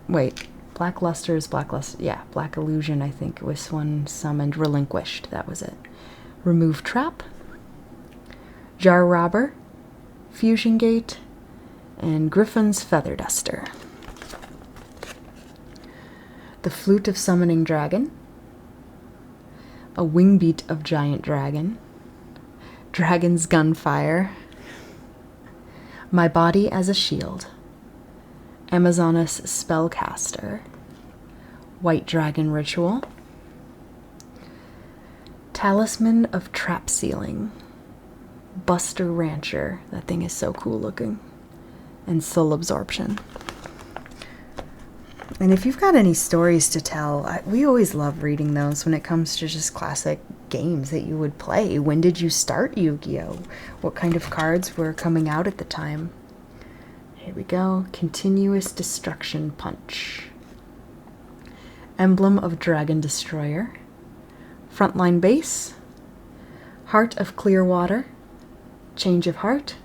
Wait, Blackluster is Blackluster. Yeah, Black Illusion, I think, was one summoned. Relinquished. That was it. Remove Trap. Jar Robber. Fusion Gate. And Griffin's Feather Duster. The Flute of Summoning Dragon. A Wingbeat of Giant Dragon. Dragon's Gunfire. My Body as a Shield. Amazoness Spellcaster. White Dragon Ritual. Talisman of Trap Sealing. Buster Rancher. That thing is so cool looking. And Soul Absorption. And if you've got any stories to tell, we always love reading those when it comes to just classic games that you would play. When did you start Yu-Gi-Oh? What kind of cards were coming out at the time? Here we go. Continuous Destruction Punch. Emblem of Dragon Destroyer. Frontline Base. Heart of Clearwater. Change of Heart.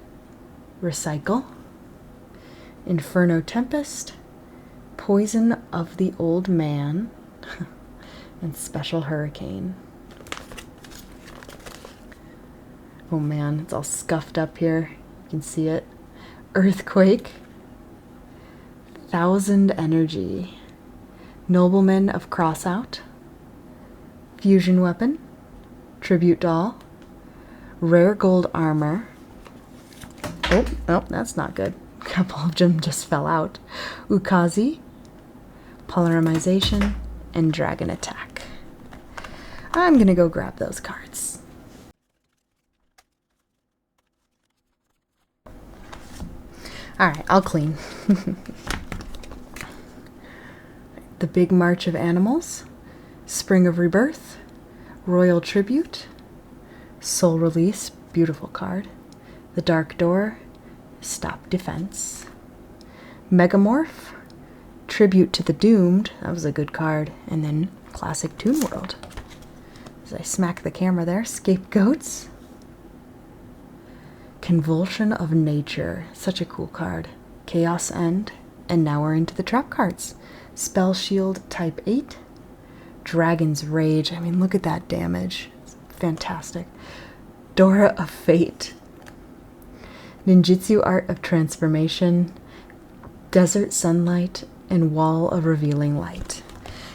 Recycle. Inferno Tempest. Poison of the Old Man. And Special Hurricane. Oh man, it's all scuffed up here. You can see it. Earthquake. Thousand Energy. Nobleman of Crossout. Fusion Weapon. Tribute Doll. Rare Gold Armor. Oh, that's not good. A couple of them just fell out. Ukazi. Polymerization. And Dragon Attack. I'm gonna go grab those cards. Alright, I'll clean. The Big March of Animals. Spring of Rebirth. Royal Tribute. Soul Release. Beautiful card. The Dark Door. Stop Defense. Megamorph. Tribute to the Doomed. That was a good card. And then Classic Toon World. As I smack the camera there. Scapegoats. Convulsion of Nature. Such a cool card. Chaos End. And now we're into the trap cards. Spell Shield Type 8. Dragon's Rage. I mean, look at that damage. It's fantastic. Dora of Fate. Ninjutsu Art of Transformation. Desert Sunlight. And Wall of Revealing Light.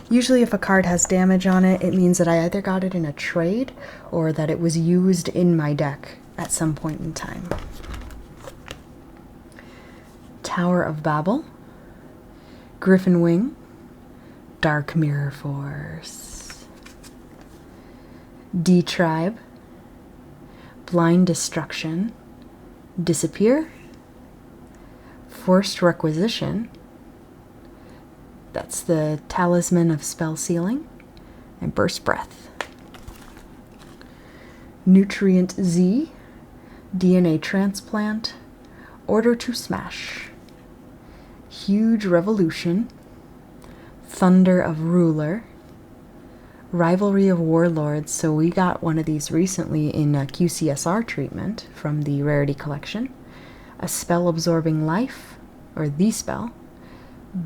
Usually if a card has damage on it, it means that I either got it in a trade or that it was used in my deck at some point in time. Tower of Babel. Griffin Wing. Dark Mirror Force. D-Tribe. Blind Destruction. Disappear. Forced Requisition. That's the Talisman of Spell Sealing. And Burst Breath. Nutrient Z. DNA transplant, order to smash, huge revolution, thunder of ruler, rivalry of warlords. So we got one of these recently in a QCSR treatment from the rarity collection. A spell absorbing life, or the spell,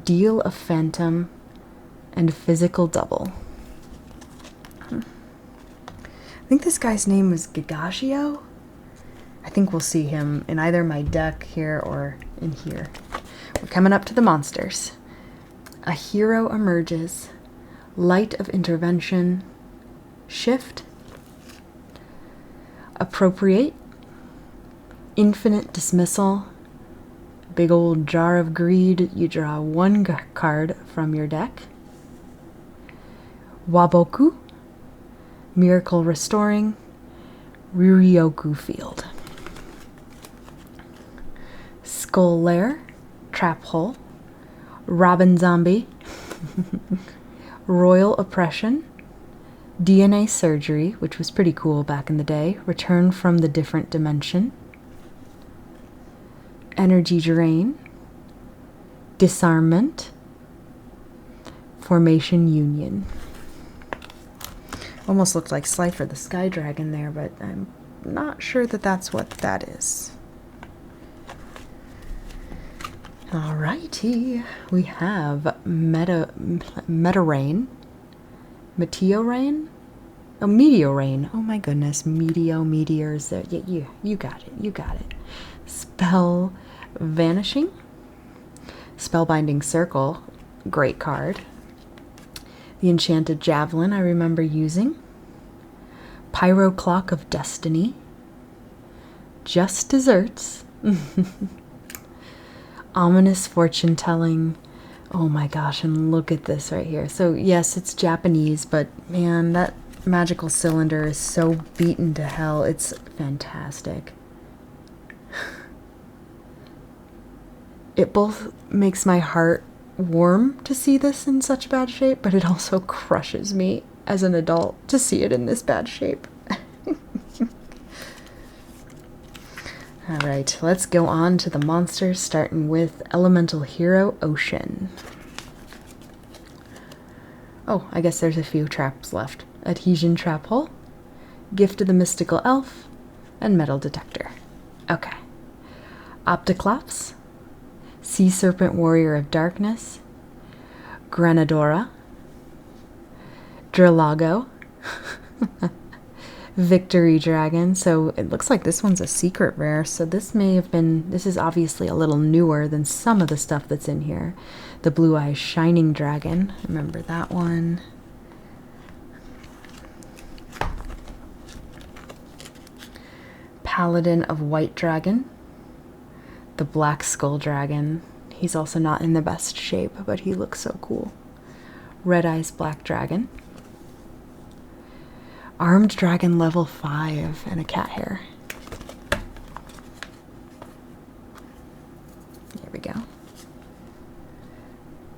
deal of phantom, and physical double. I think this guy's name was Yugioh. I think we'll see him in either my deck here or in here. We're coming up to the monsters. A hero emerges, light of intervention, shift, appropriate, infinite dismissal, big old jar of greed. You draw one card from your deck. Waboku, miracle restoring, Ruryoku field. Skull lair, trap hole, robin zombie, royal oppression, DNA surgery, which was pretty cool back in the day, return from the different dimension, energy drain, disarmament, formation union. Almost looked like Slifer the Sky Dragon there, but I'm not sure that that's what that is. Alrighty, we have Meta Rain, Meteo Rain, oh, Meteor Rain. Oh my goodness, meteors. Yeah, you got it. Spell Vanishing, Spellbinding Circle, great card. The Enchanted Javelin I remember using. Pyro Clock of Destiny. Just Desserts. Ominous Fortune Telling. Oh my gosh, and look at this right here. So yes, it's Japanese, but man, that magical cylinder is so beaten to hell. It's fantastic. It both makes my heart warm to see this in such bad shape, but it also crushes me as an adult to see it in this bad shape. Alright, let's go on to the monsters, starting with Elemental Hero Ocean. Oh, I guess there's a few traps left. Adhesion Trap Hole, Gift of the Mystical Elf, and Metal Detector. Okay. Opticlops, Sea Serpent Warrior of Darkness, Granadora, Drillago, Victory Dragon. So it looks like this one's a secret rare, so this is obviously a little newer than some of the stuff that's in here. The Blue Eyes Shining Dragon, remember that one. Paladin of White Dragon, the Black Skull Dragon. He's also not in the best shape, but he looks so cool. Red Eyes Black Dragon. Armed Dragon level 5 and a cat hair. There we go.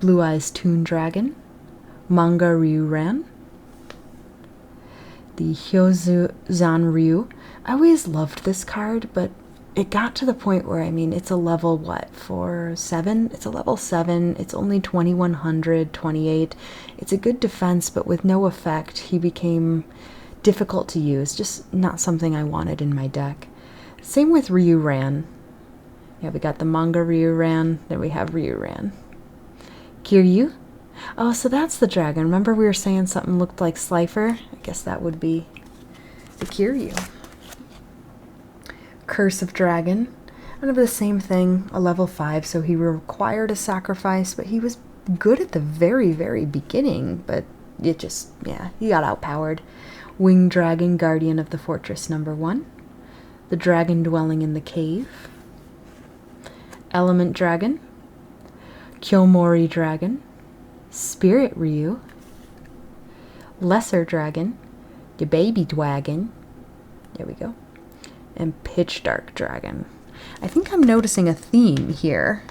Blue Eyes Toon Dragon. Manga Ryuran. The Hyozu Zanryu. I always loved this card, but it got to the point where, I mean, it's a level, what, 7? It's a level 7. It's only 2100, 28. It's a good defense, but with no effect. He became difficult to use. Just not something I wanted in my deck. Same with Ryuran. Yeah, we got the manga Ryuran. Then we have Ryuran. Kiryu. Oh, so that's the dragon. Remember we were saying something looked like Slifer? I guess that would be the Kiryu. Curse of Dragon. Kind of the same thing, a level 5, so he required a sacrifice, but he was good at the very, very beginning, but it just, yeah, he got outpowered. Winged Dragon, Guardian of the Fortress #1. The Dragon Dwelling in the Cave. Element Dragon. Kyomori Dragon. Spirit Ryu. Lesser Dragon. The Baby Dwagon. There we go. And Pitch Dark Dragon. I think I'm noticing a theme here.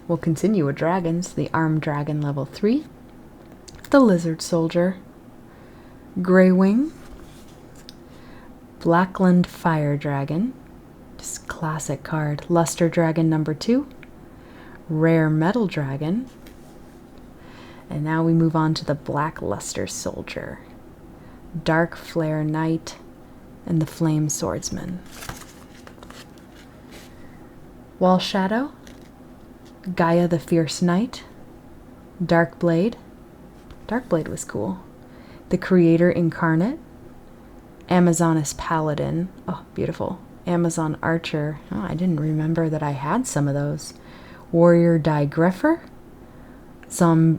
We'll continue with dragons. The Armed Dragon level 3. The Lizard Soldier. Grey Wing. Blackland Fire Dragon, just classic card. Luster Dragon number 2, Rare Metal Dragon, and now we move on to the Black Luster Soldier, Dark Flare Knight, and the Flame Swordsman. Wall Shadow, Gaia the Fierce Knight, Dark Blade. Dark Blade was cool. The Creator Incarnate, Amazoness Paladin. Oh, beautiful. Amazon Archer. Oh, I didn't remember that I had some of those. Warrior Digreffer, Zombira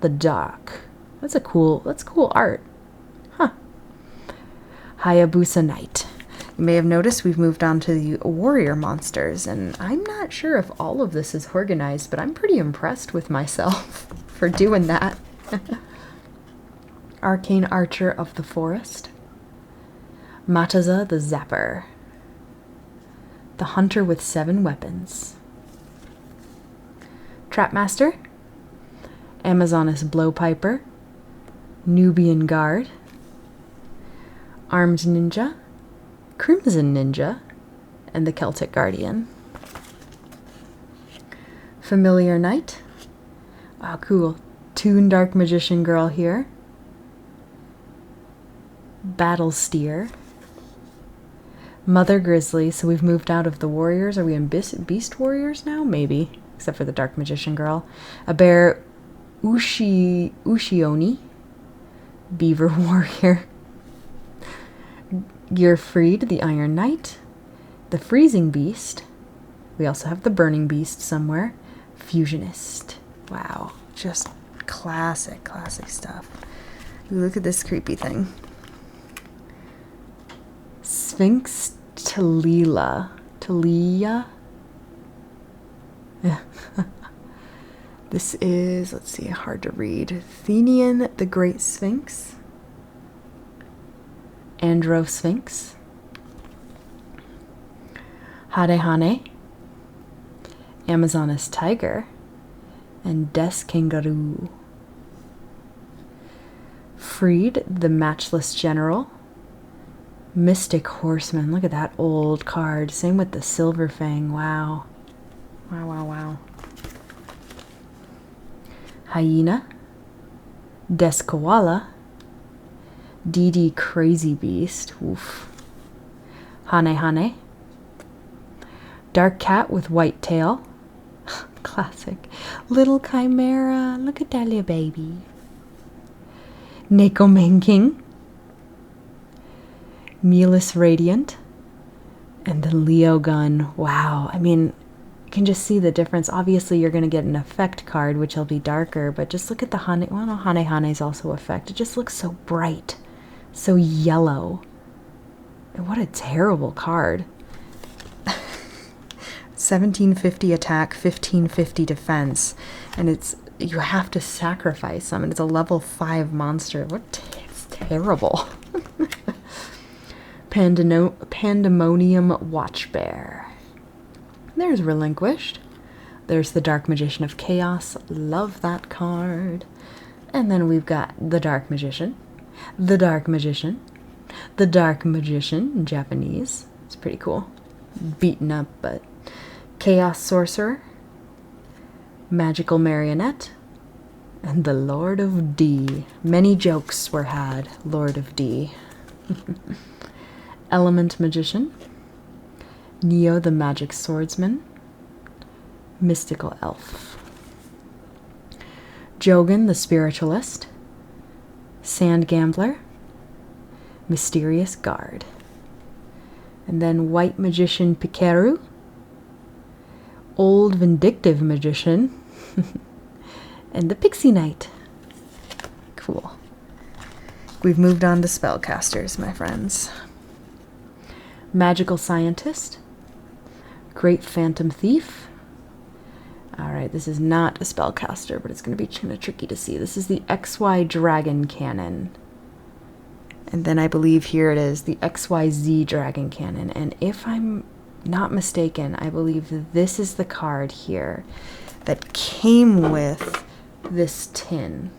the Dock. That's cool art. Huh. Hayabusa Knight. You may have noticed we've moved on to the warrior monsters, and I'm not sure if all of this is organized, but I'm pretty impressed with myself for doing that. Arcane Archer of the Forest, Mataza the Zapper, the Hunter with 7 Weapons, Trapmaster, Amazoness Blowpiper, Nubian Guard, Armed Ninja, Crimson Ninja, and the Celtic Guardian. Familiar Knight. Oh, cool. Toon Dark Magician Girl here. Battle Steer. Mother Grizzly. So we've moved out of the warriors. Are we in Beast Warriors now? Maybe. Except for the Dark Magician Girl. A bear Ushioni. Beaver Warrior. Gearfried, the Iron Knight, the Freezing Beast. We also have the Burning Beast somewhere. Fusionist. Wow, just classic stuff. Ooh, look at this creepy thing. Sphinx Talia. This is, let's see, hard to read. Athenian the Great Sphinx. Andro Sphinx, Hadehane, Amazoness Tiger, and Des Kangaroo. Freed, the Matchless General, Mystic Horseman. Look at that old card. Same with the Silver Fang. Wow. Wow. Hyena, Des Koala, DD Crazy Beast. Oof. Hane. Dark Cat with White Tail. Classic. Little Chimera. Look at that little baby. Neko King. Mealis Radiant. And the Leo Gun. Wow. I mean, you can just see the difference. Obviously, you're going to get an effect card, which will be darker. But just look at the Hane. Well, no, Hane is also effect. It just looks so bright. So yellow. And what a terrible card. 1750 attack, 1550 defense. And you have to sacrifice them. And it's a level 5 monster. It's terrible. Pandemonium Watchbear. There's Relinquished. There's the Dark Magician of Chaos. Love that card. And then we've got the Dark Magician. The Dark Magician in Japanese. It's pretty cool. Beaten up, but Chaos Sorcerer, Magical Marionette, and the Lord of D. Many jokes were had, Lord of D. Element Magician, Neo the Magic Swordsman, Mystical Elf, Jogan the Spiritualist, Sand Gambler, Mysterious Guard, and then White Magician Pikaru, Old Vindictive Magician, and the Pixie Knight. Cool. We've moved on to spellcasters, my friends. Magical Scientist, Great Phantom Thief. Alright, this is not a spellcaster, but it's going to be kind of tricky to see. This is the XY Dragon Cannon. And then I believe here it is, the XYZ Dragon Cannon. And if I'm not mistaken, I believe this is the card here that came with this tin.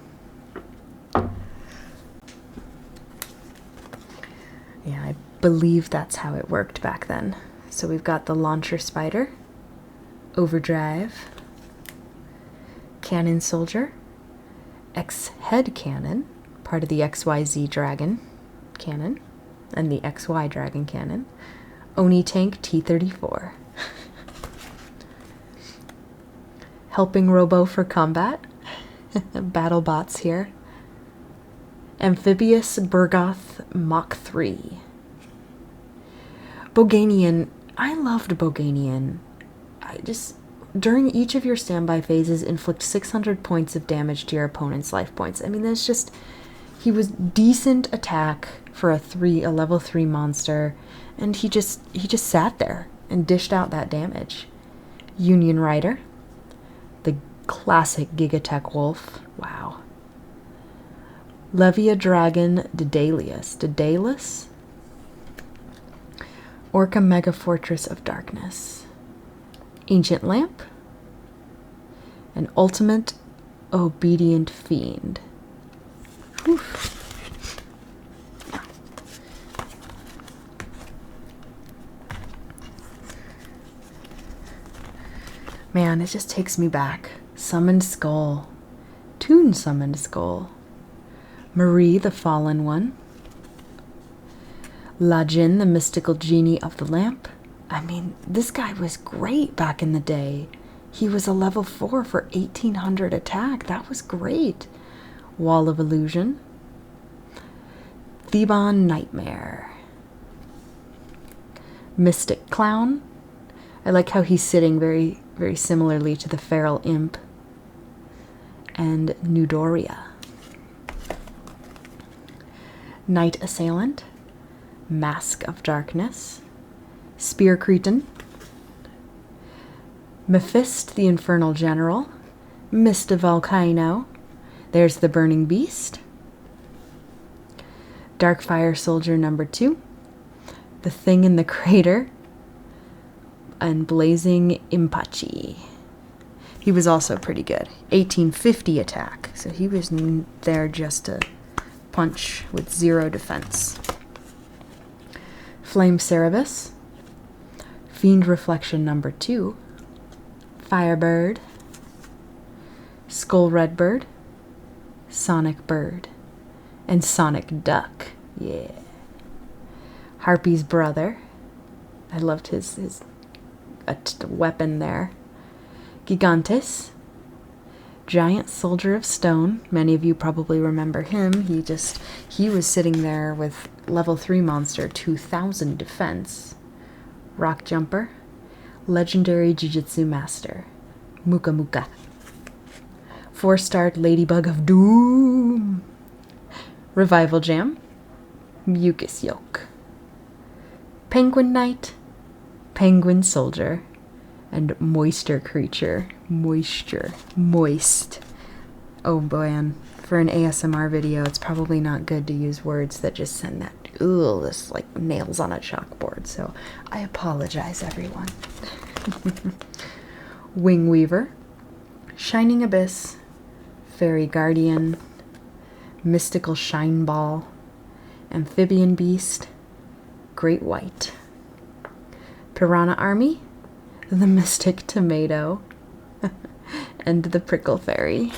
Yeah, I believe that's how it worked back then. So we've got the launcher spider, overdrive, cannon soldier, X-head cannon, part of the XYZ dragon cannon, and the XY dragon cannon, Oni tank T-34. Helping robo for combat, battle bots here, amphibious Burgoth Mach 3. Boganian, I loved Boganian. During each of your standby phases, inflict 600 points of damage to your opponent's life points. I mean, that's just, he was decent attack for a level 3 monster, and he just sat there and dished out that damage. Union Rider, the classic Gigatech Wolf, wow. Levia Dragon Daedalus, Orca Mega Fortress of Darkness, Ancient Lamp, an Ultimate Obedient Fiend. Whew. Man, it just takes me back. Summoned Skull, Toon Summoned Skull, Marie the Fallen One, Lajin the Mystical Genie of the Lamp. I mean, this guy was great back in the day. He was a level 4 for 1800 attack. That was great. Wall of Illusion, Theban Nightmare, Mystic Clown. I like how he's sitting very, very similarly to the Feral Imp, and Nudoria. Night Assailant, Mask of Darkness, Spear Cretin, Mephist the Infernal General, Mista Volcano, there's the Burning Beast, Darkfire Soldier number 2, The Thing in the Crater, and Blazing Impachi. He was also pretty good. 1850 attack, so he was there just to punch with 0 defense. Flame Cerebus, Fiend Reflection number 2, Firebird, Skull Redbird, Sonic Bird, and Sonic Duck. Yeah. Harpy's brother. I loved his weapon there. Gigantes, Giant Soldier of Stone. Many of you probably remember him. He was sitting there with level 3 monster, 2000 defense. Rock Jumper, Legendary Jiu-Jitsu Master, Muka Muka. 4-starred Ladybug of Doom, Revival Jam, Mucus Yoke, Penguin Knight, Penguin Soldier, and Moisture Creature. Moist. Oh man, for an ASMR video, it's probably not good to use words that just send that, this like nails on a chalkboard, so I apologize, everyone. Wing Weaver, Shining Abyss, Fairy Guardian, Mystical Shine Ball, Amphibian Beast, Great White. Piranha Army, the Mystic Tomato, and the Prickle Fairy.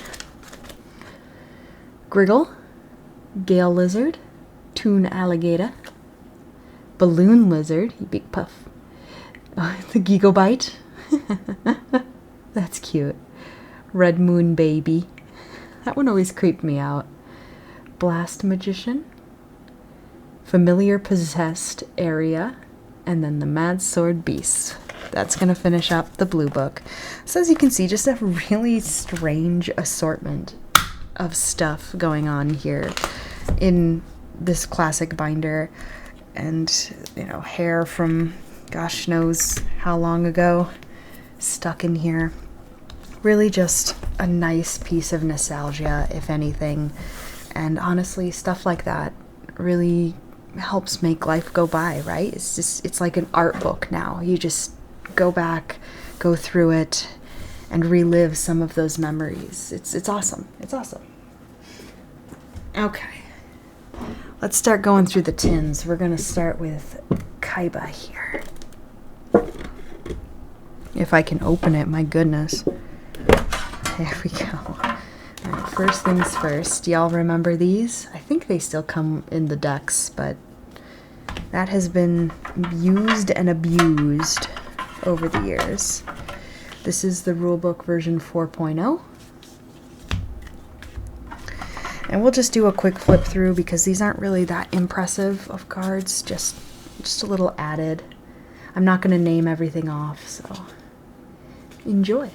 Griggle, Gale Lizard, Toon Alligator, Balloon Lizard, you big puff, the Gigobite, that's cute, Red Moon Baby, that one always creeped me out, Blast Magician, Familiar Possessed Area, and then the Mad Sword Beast. That's going to finish up the blue book. So as you can see, just a really strange assortment of stuff going on here in this classic binder. And, hair from gosh knows how long ago stuck in here. Really just a nice piece of nostalgia, if anything. And honestly, stuff like that really helps make life go by, right? It's like an art book now. You just go back, go through it, and relive some of those memories. It's awesome. It's awesome. Okay. Let's start going through the tins. We're going to start with Kaiba here. If I can open it, my goodness. There we go. All right, first things first. Y'all remember these? I think they still come in the decks, but that has been used and abused over the years. This is the rulebook version 4.0. And we'll just do a quick flip through because these aren't really that impressive of cards, just a little added. I'm not going to name everything off, so enjoy.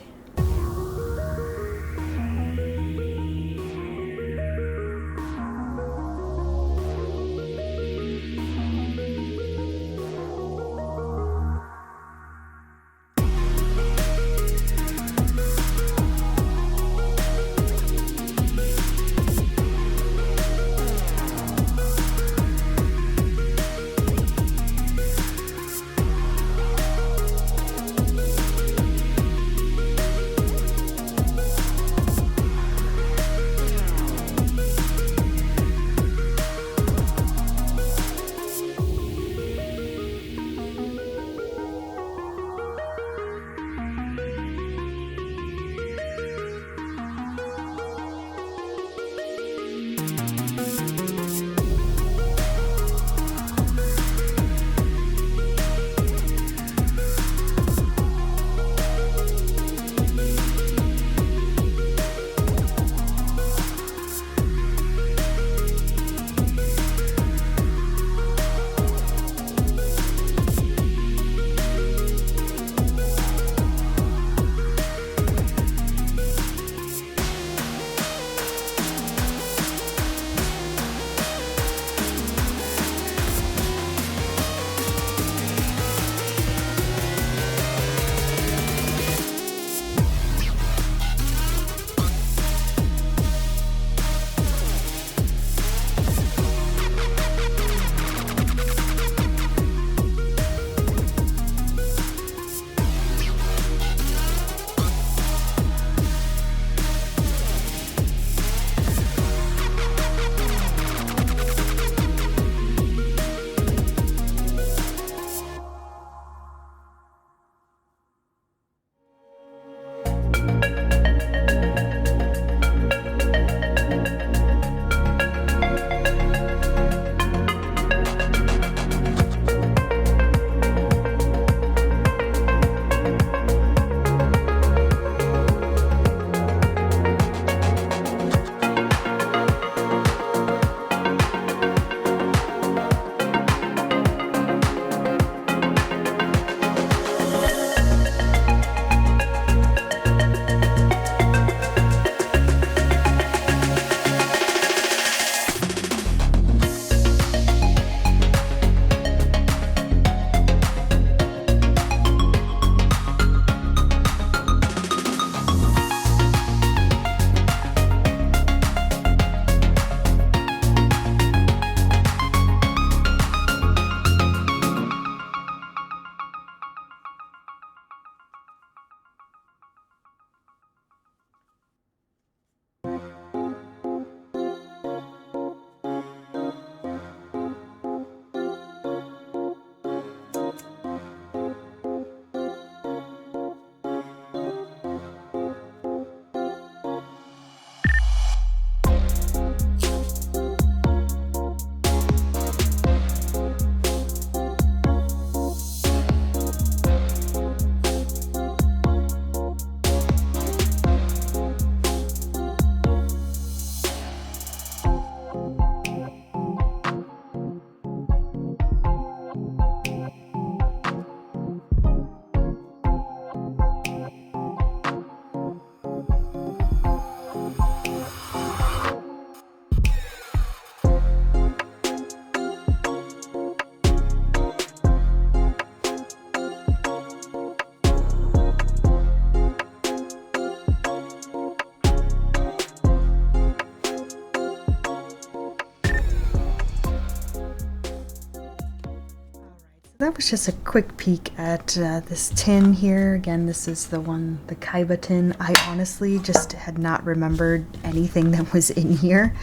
That was just a quick peek at this tin here. Again, this is the one, the Kaiba tin. I honestly just had not remembered anything that was in here.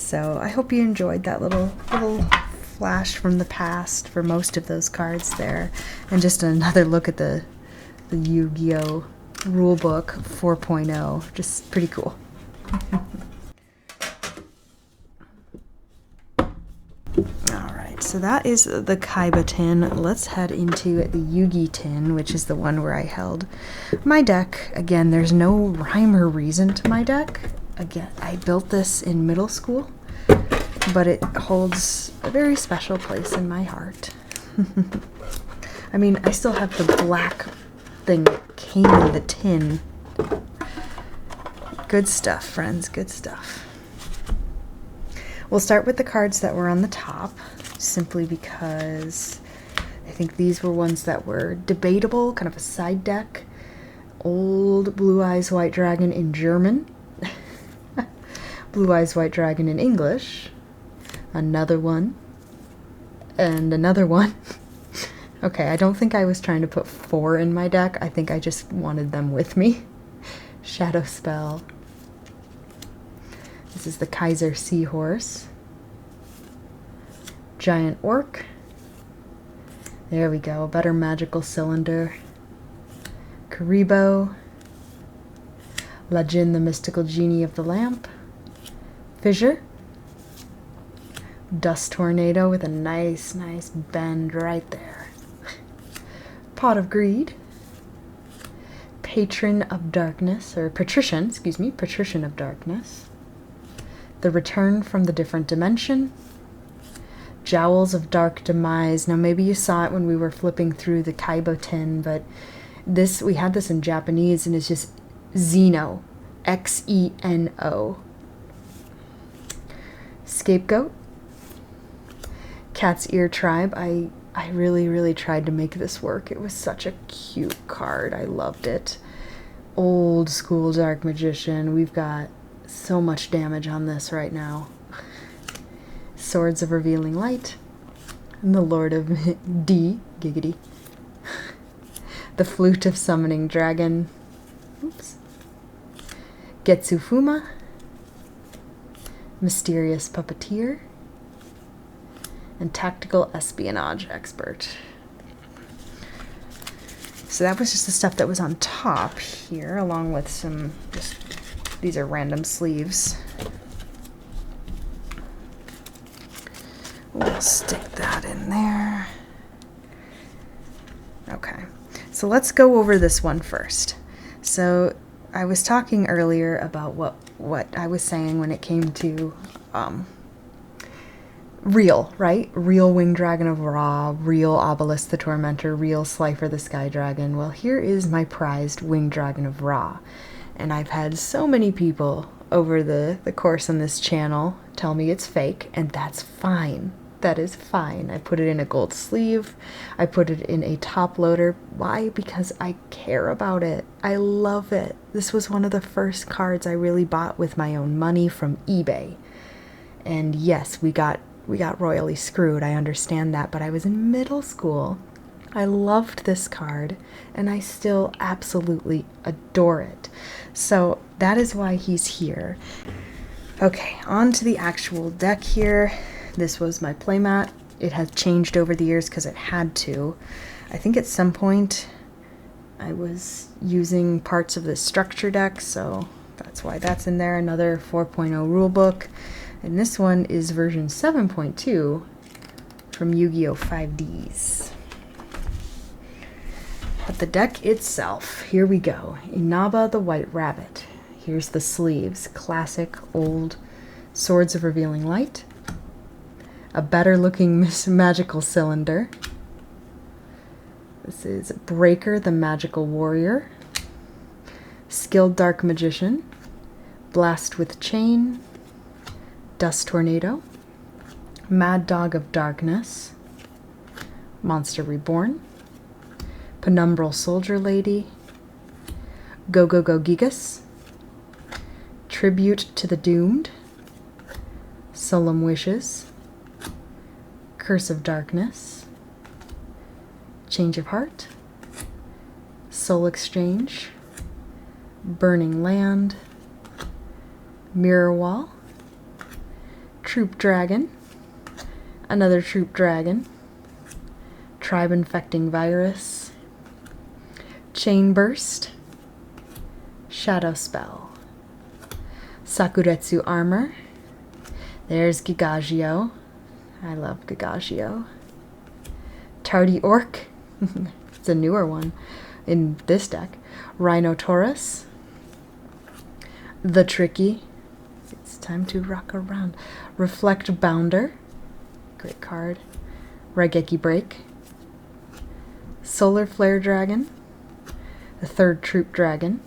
So I hope you enjoyed that little flash from the past for most of those cards there. And just another look at the Yu-Gi-Oh! Rulebook 4.0. Just pretty cool. Alright, so that is the Kaiba tin. Let's head into the Yugi tin, which is the one where I held my deck. Again, there's no rhyme or reason to my deck. Again, I built this in middle school, but it holds a very special place in my heart. I mean, I still have the black thing that came in the tin. Good stuff, friends, good stuff. We'll start with the cards that were on the top, simply because I think these were ones that were debatable, kind of a side deck. Old Blue Eyes White Dragon in German. Blue Eyes White Dragon in English. Another one. And another one. Okay, I don't think I was trying to put 4 in my deck. I think I just wanted them with me. Shadow Spell. This is the Kaiser Seahorse. Giant Orc. There we go, a better magical cylinder. Karibo. Lajin, the mystical genie of the lamp. Fissure. Dust Tornado with a nice bend right there. Pot of Greed. Patron of Darkness, or Patrician, excuse me, Patrician of Darkness. The Return from the Different Dimension. Jowls of Dark Demise. Now maybe you saw it when we were flipping through the Kaiba tin, but this, we had this in Japanese and it's just Xeno. X-E-N-O. Scapegoat. Cat's Ear Tribe. I really tried to make this work. It was such a cute card. I loved it. Old school Dark Magician. We've got so much damage on this right now. Swords of Revealing Light. And the Lord of D. Giggity. The Flute of Summoning Dragon. Oops. Getsufuma. Mysterious Puppeteer. And Tactical Espionage Expert. So that was just the stuff that was on top here, along with some, just, these are random sleeves. We'll stick that in there. Okay, so let's go over this one first. So I was talking earlier about what I was saying when it came to real, right? Real Winged Dragon of Ra, real Obelisk the Tormentor, real Slifer the Sky Dragon. Well, here is my prized Winged Dragon of Ra. And I've had so many people over the course on this channel tell me it's fake, and that's fine. That is fine. I put it in a gold sleeve. I put it in a top loader. Why? Because I care about it. I love it. This was one of the first cards I really bought with my own money from eBay. And yes, we got royally screwed. I understand that, but I was in middle school. I loved this card, and I still absolutely adore it. So that is why he's here. Okay, on to the actual deck here. This was my playmat. It has changed over the years because it had to. I think at some point I was using parts of the structure deck, so that's why that's in there. Another 4.0 rulebook. And this one is version 7.2 from Yu-Gi-Oh! 5Ds. But the deck itself, here we go. Inaba the White Rabbit. Here's the sleeves. Classic old Swords of Revealing Light. A better looking magical cylinder. This is Breaker the Magical Warrior. Skilled Dark Magician. Blast with Chain. Dust Tornado. Mad Dog of Darkness. Monster Reborn. Penumbral Soldier Lady. Go Go Go Gigas. Tribute to the Doomed. Solemn Wishes. Curse of Darkness. Change of Heart. Soul Exchange. Burning Land. Mirror Wall. Troop Dragon, another Troop Dragon, Tribe Infecting Virus, Chain Burst, Shadow Spell, Sakuretsu Armor, there's Yugioh, I love Yugioh, Tardy Orc, it's a newer one in this deck, Rhinotaurus, the Tricky, it's time to rock around, Reflect Bounder, great card, Raigeki Break, Solar Flare Dragon, the third Troop Dragon,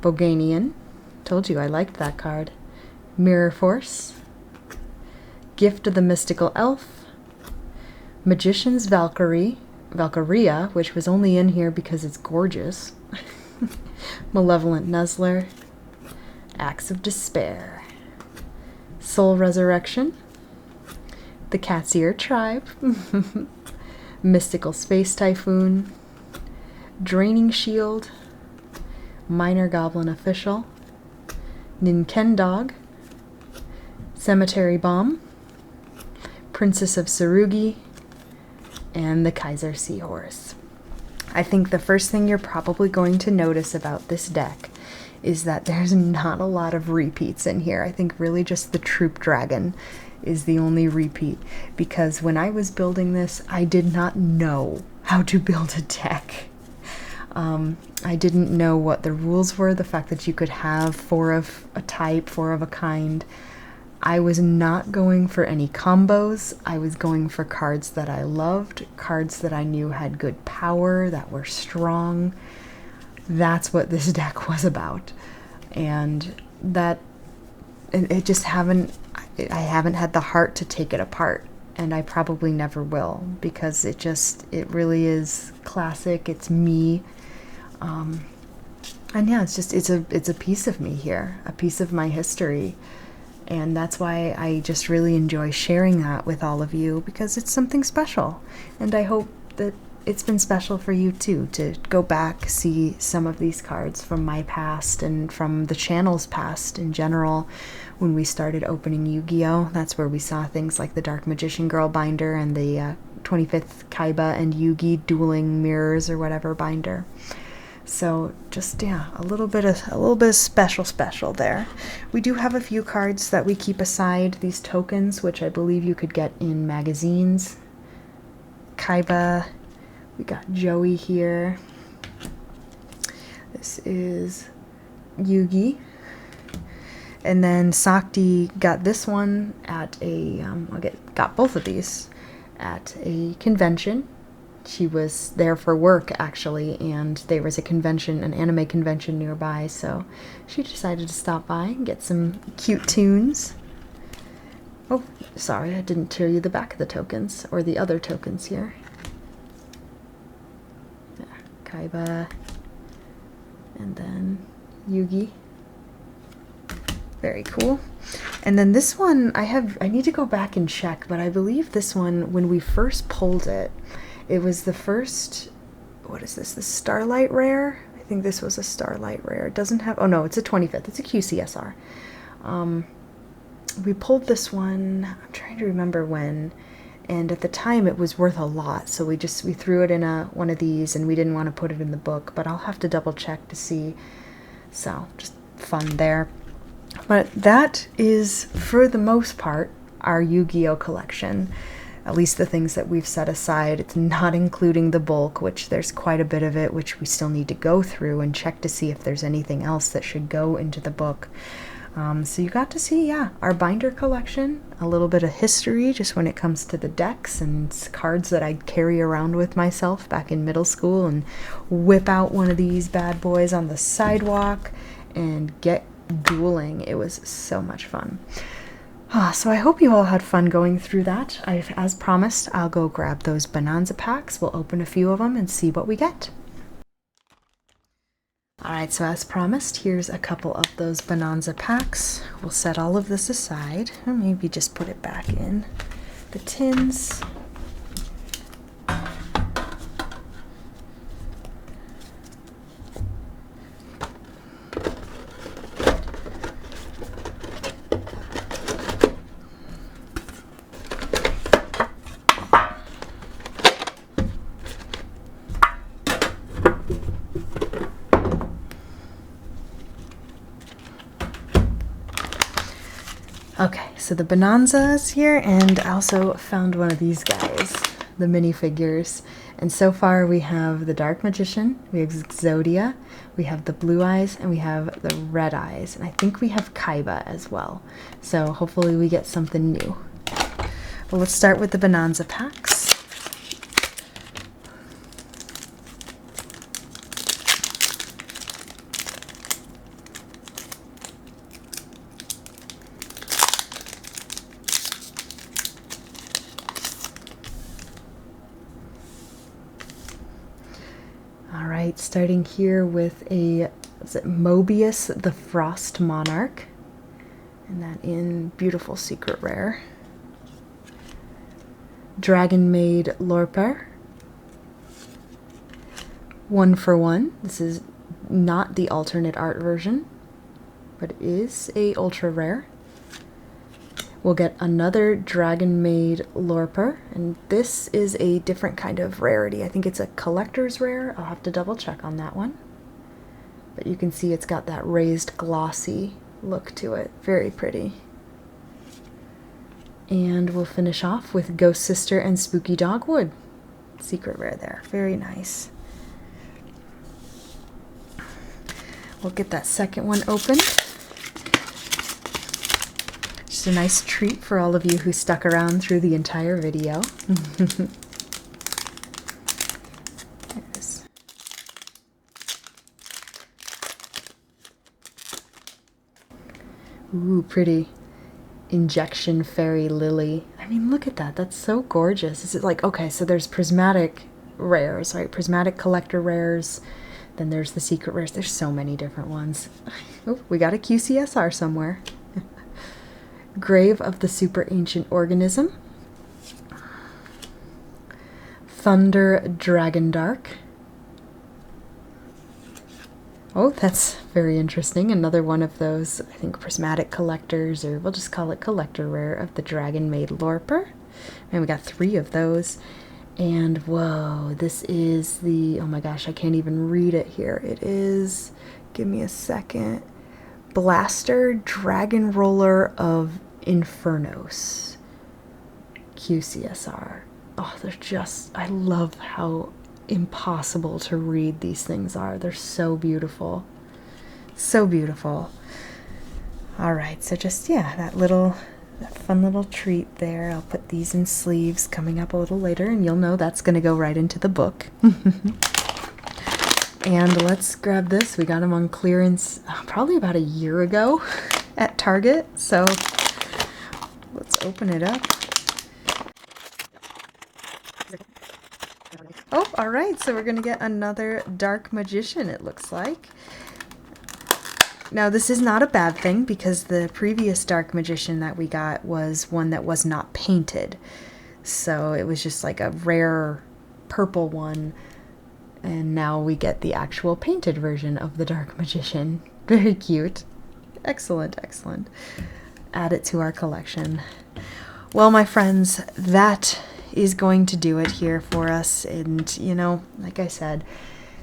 Boganian, told you I liked that card, Mirror Force, Gift of the Mystical Elf, Magician's Valkyria, which was only in here because it's gorgeous, Malevolent Nuzzler, Axe of Despair, Soul Resurrection, the Cat's Ear Tribe, Mystical Space Typhoon, Draining Shield, Minor Goblin Official, Ninkendog, Cemetery Bomb, Princess of Tsurugi, and the Kaiser Seahorse. I think the first thing you're probably going to notice about this deck is that there's not a lot of repeats in here. I think really just the Troop Dragon is the only repeat, because when I was building this, I did not know how to build a deck. I didn't know what the rules were, the fact that you could have 4 of a type, 4 of a kind. I was not going for any combos. I was going for cards that I loved, cards that I knew had good power, that were strong. That's what this deck was about. And that, I haven't had the heart to take it apart. And I probably never will, because it really is classic. It's me. And yeah, it's a piece of me here, a piece of my history. And that's why I just really enjoy sharing that with all of you, because it's something special. And I hope that it's been special for you too, to go back, see some of these cards from my past and from the channel's past in general. When we started opening Yu-Gi-Oh, that's where we saw things like the Dark Magician Girl binder and the 25th Kaiba and Yugi dueling mirrors or whatever binder. So just, yeah, a little bit of special there. We do have a few cards that we keep aside, these tokens, which I believe you could get in magazines. Kaiba, we got Joey here. This is Yugi. And then Sakti got this one at a, got both of these at a convention. She was there for work, actually, and there was a convention, an anime convention nearby, so she decided to stop by and get some cute tunes. Oh, sorry, I didn't show you the back of the tokens, or the other tokens here. Yeah, Kaiba, and then Yugi. Very cool. And then this one, I need to go back and check, but I believe this one, when we first pulled it, it was the first, what is this, the Starlight Rare? I think this was a Starlight Rare. It doesn't have, oh no, it's a 25th. It's a QCSR. We pulled this one, I'm trying to remember when, and at the time it was worth a lot, so we threw it in one of these, and we didn't want to put it in the book, but I'll have to double check to see. So, just fun there. But that is, for the most part, our Yu-Gi-Oh collection. At least the things that we've set aside. It's not including the bulk, which there's quite a bit of it, which we still need to go through and check to see if there's anything else that should go into the book. So you got to see, yeah, our binder collection, a little bit of history just when it comes to the decks and cards that I'd carry around with myself back in middle school and whip out one of these bad boys on the sidewalk and get dueling. It was so much fun. So I hope you all had fun going through that. As promised, I'll go grab those Bonanza packs. We'll open a few of them and see what we get. Alright, so as promised, here's a couple of those Bonanza packs. We'll set all of this aside, or maybe just put it back in the tins. Okay, so the Bonanza is here, and I also found one of these guys, the minifigures. And so far we have the Dark Magician, we have Exodia, we have the Blue Eyes, and we have the Red Eyes. And I think we have Kaiba as well. So hopefully we get something new. Well, let's start with the Bonanza packs. Alright, starting here with is it Mobius the Frost Monarch, and that in beautiful secret rare. Dragon Maid Lorper, 1-for-1. This is not the alternate art version, but it is a ultra rare. We'll get another Dragon Maid Lorper, and this is a different kind of rarity. I think it's a collector's rare. I'll have to double check on that one. But you can see it's got that raised glossy look to it. Very pretty. And we'll finish off with Ghost Sister and Spooky Dogwood. Secret rare there. Very nice. We'll get that second one opened. Just a nice treat for all of you who stuck around through the entire video. There it is. Ooh, pretty. Injection Fairy Lily. I mean, look at that. That's so gorgeous. Is it like, okay, so there's prismatic rares, right? Prismatic collector rares. Then there's the secret rares. There's so many different ones. Oh, we got a QCSR somewhere. Grave of the Super Ancient Organism. Thunder Dragon Dark. Oh, that's very interesting. Another one of those, I think, prismatic collectors, or we'll just call it collector rare, of the Dragon Maid Lorper. And we got 3 of those. And whoa, this is the, oh my gosh, I can't even read it here. It is, give me a second, Blaster Dragon Roller of Infernos. QCSR. Oh, they're just, I love how impossible to read these things are. They're so beautiful. So beautiful. Alright, so just, yeah, that fun little treat there. I'll put these in sleeves coming up a little later, and you'll know that's going to go right into the book. And let's grab this. We got them on clearance probably about a year ago at Target, so let's open it up. Oh, all right, so we're going to get another Dark Magician, it looks like. Now, this is not a bad thing, because the previous Dark Magician that we got was one that was not painted. So it was just like a rare purple one, and now we get the actual painted version of the Dark Magician. Very cute. Excellent, excellent. Add it to our collection. Well, my friends, that is going to do it here for us. And, you know, like I said,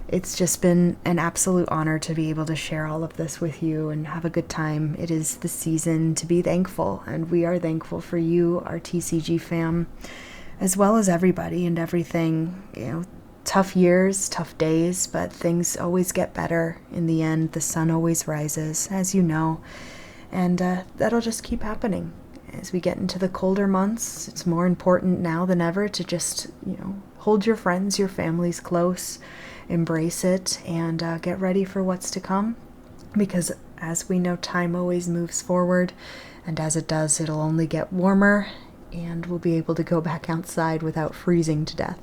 it's just been an absolute honor to be able to share all of this with you and have a good time. It is the season to be thankful, and we are thankful for you, our TCG fam, as well as everybody and everything. You know, tough years, tough days, but things always get better in the end. The sun always rises, as you know, and that'll just keep happening. As we get into the colder months, it's more important now than ever to just, you know, hold your friends, your families close, embrace it, and get ready for what's to come. Because as we know, time always moves forward, and as it does, it'll only get warmer, and we'll be able to go back outside without freezing to death.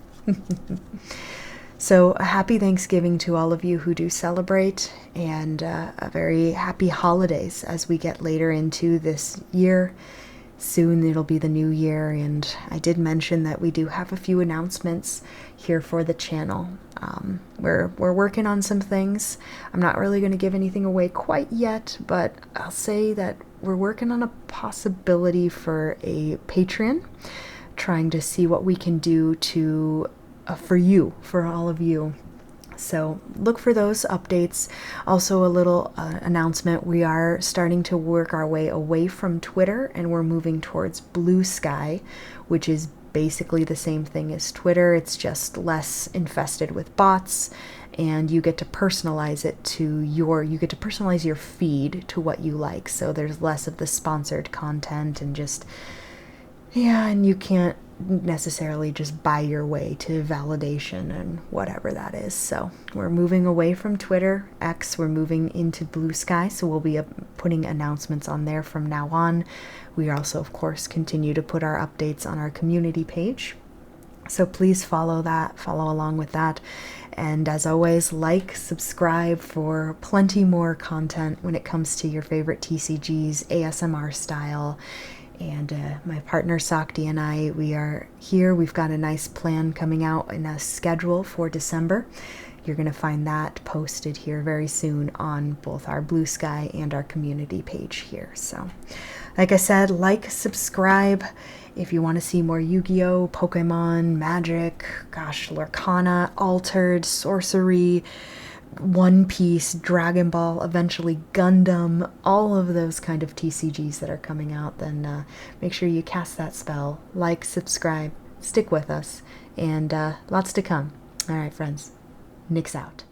So a happy Thanksgiving to all of you who do celebrate, and a very happy holidays as we get later into this year. Soon it'll be the new year, and I did mention that we do have a few announcements here for the channel. We're working on some things. I'm not really going to give anything away quite yet, but I'll say that we're working on a possibility for a Patreon, trying to see what we can do to for all of you. So look for those updates. Also, a little announcement, we are starting to work our way away from Twitter, and we're moving towards Bluesky, which is basically the same thing as Twitter. It's just less infested with bots, and you get to personalize it to you get to personalize your feed to what you like. So there's less of the sponsored content, and just, yeah, and you can't necessarily just buy your way to validation and whatever that is. So we're moving away from Twitter X, we're moving into Bluesky, so we'll be putting announcements on there from now on. We also, of course, continue to put our updates on our community page, so please follow along with that. And as always, like, subscribe for plenty more content when it comes to your favorite TCGs, ASMR style. And my partner Sakti and I, we are here. We've got a nice plan coming out in a schedule for December. You're going to find that posted here very soon on both our Bluesky and our community page here. So, like I said, like, subscribe. If you want to see more Yu-Gi-Oh, Pokemon, Magic, gosh, Lorcana, Altered, Sorcery, One Piece, Dragon Ball, eventually Gundam, all of those kind of TCGs that are coming out, then make sure you cast that spell, like, subscribe, stick with us, and lots to come. All right, friends, Nyx out.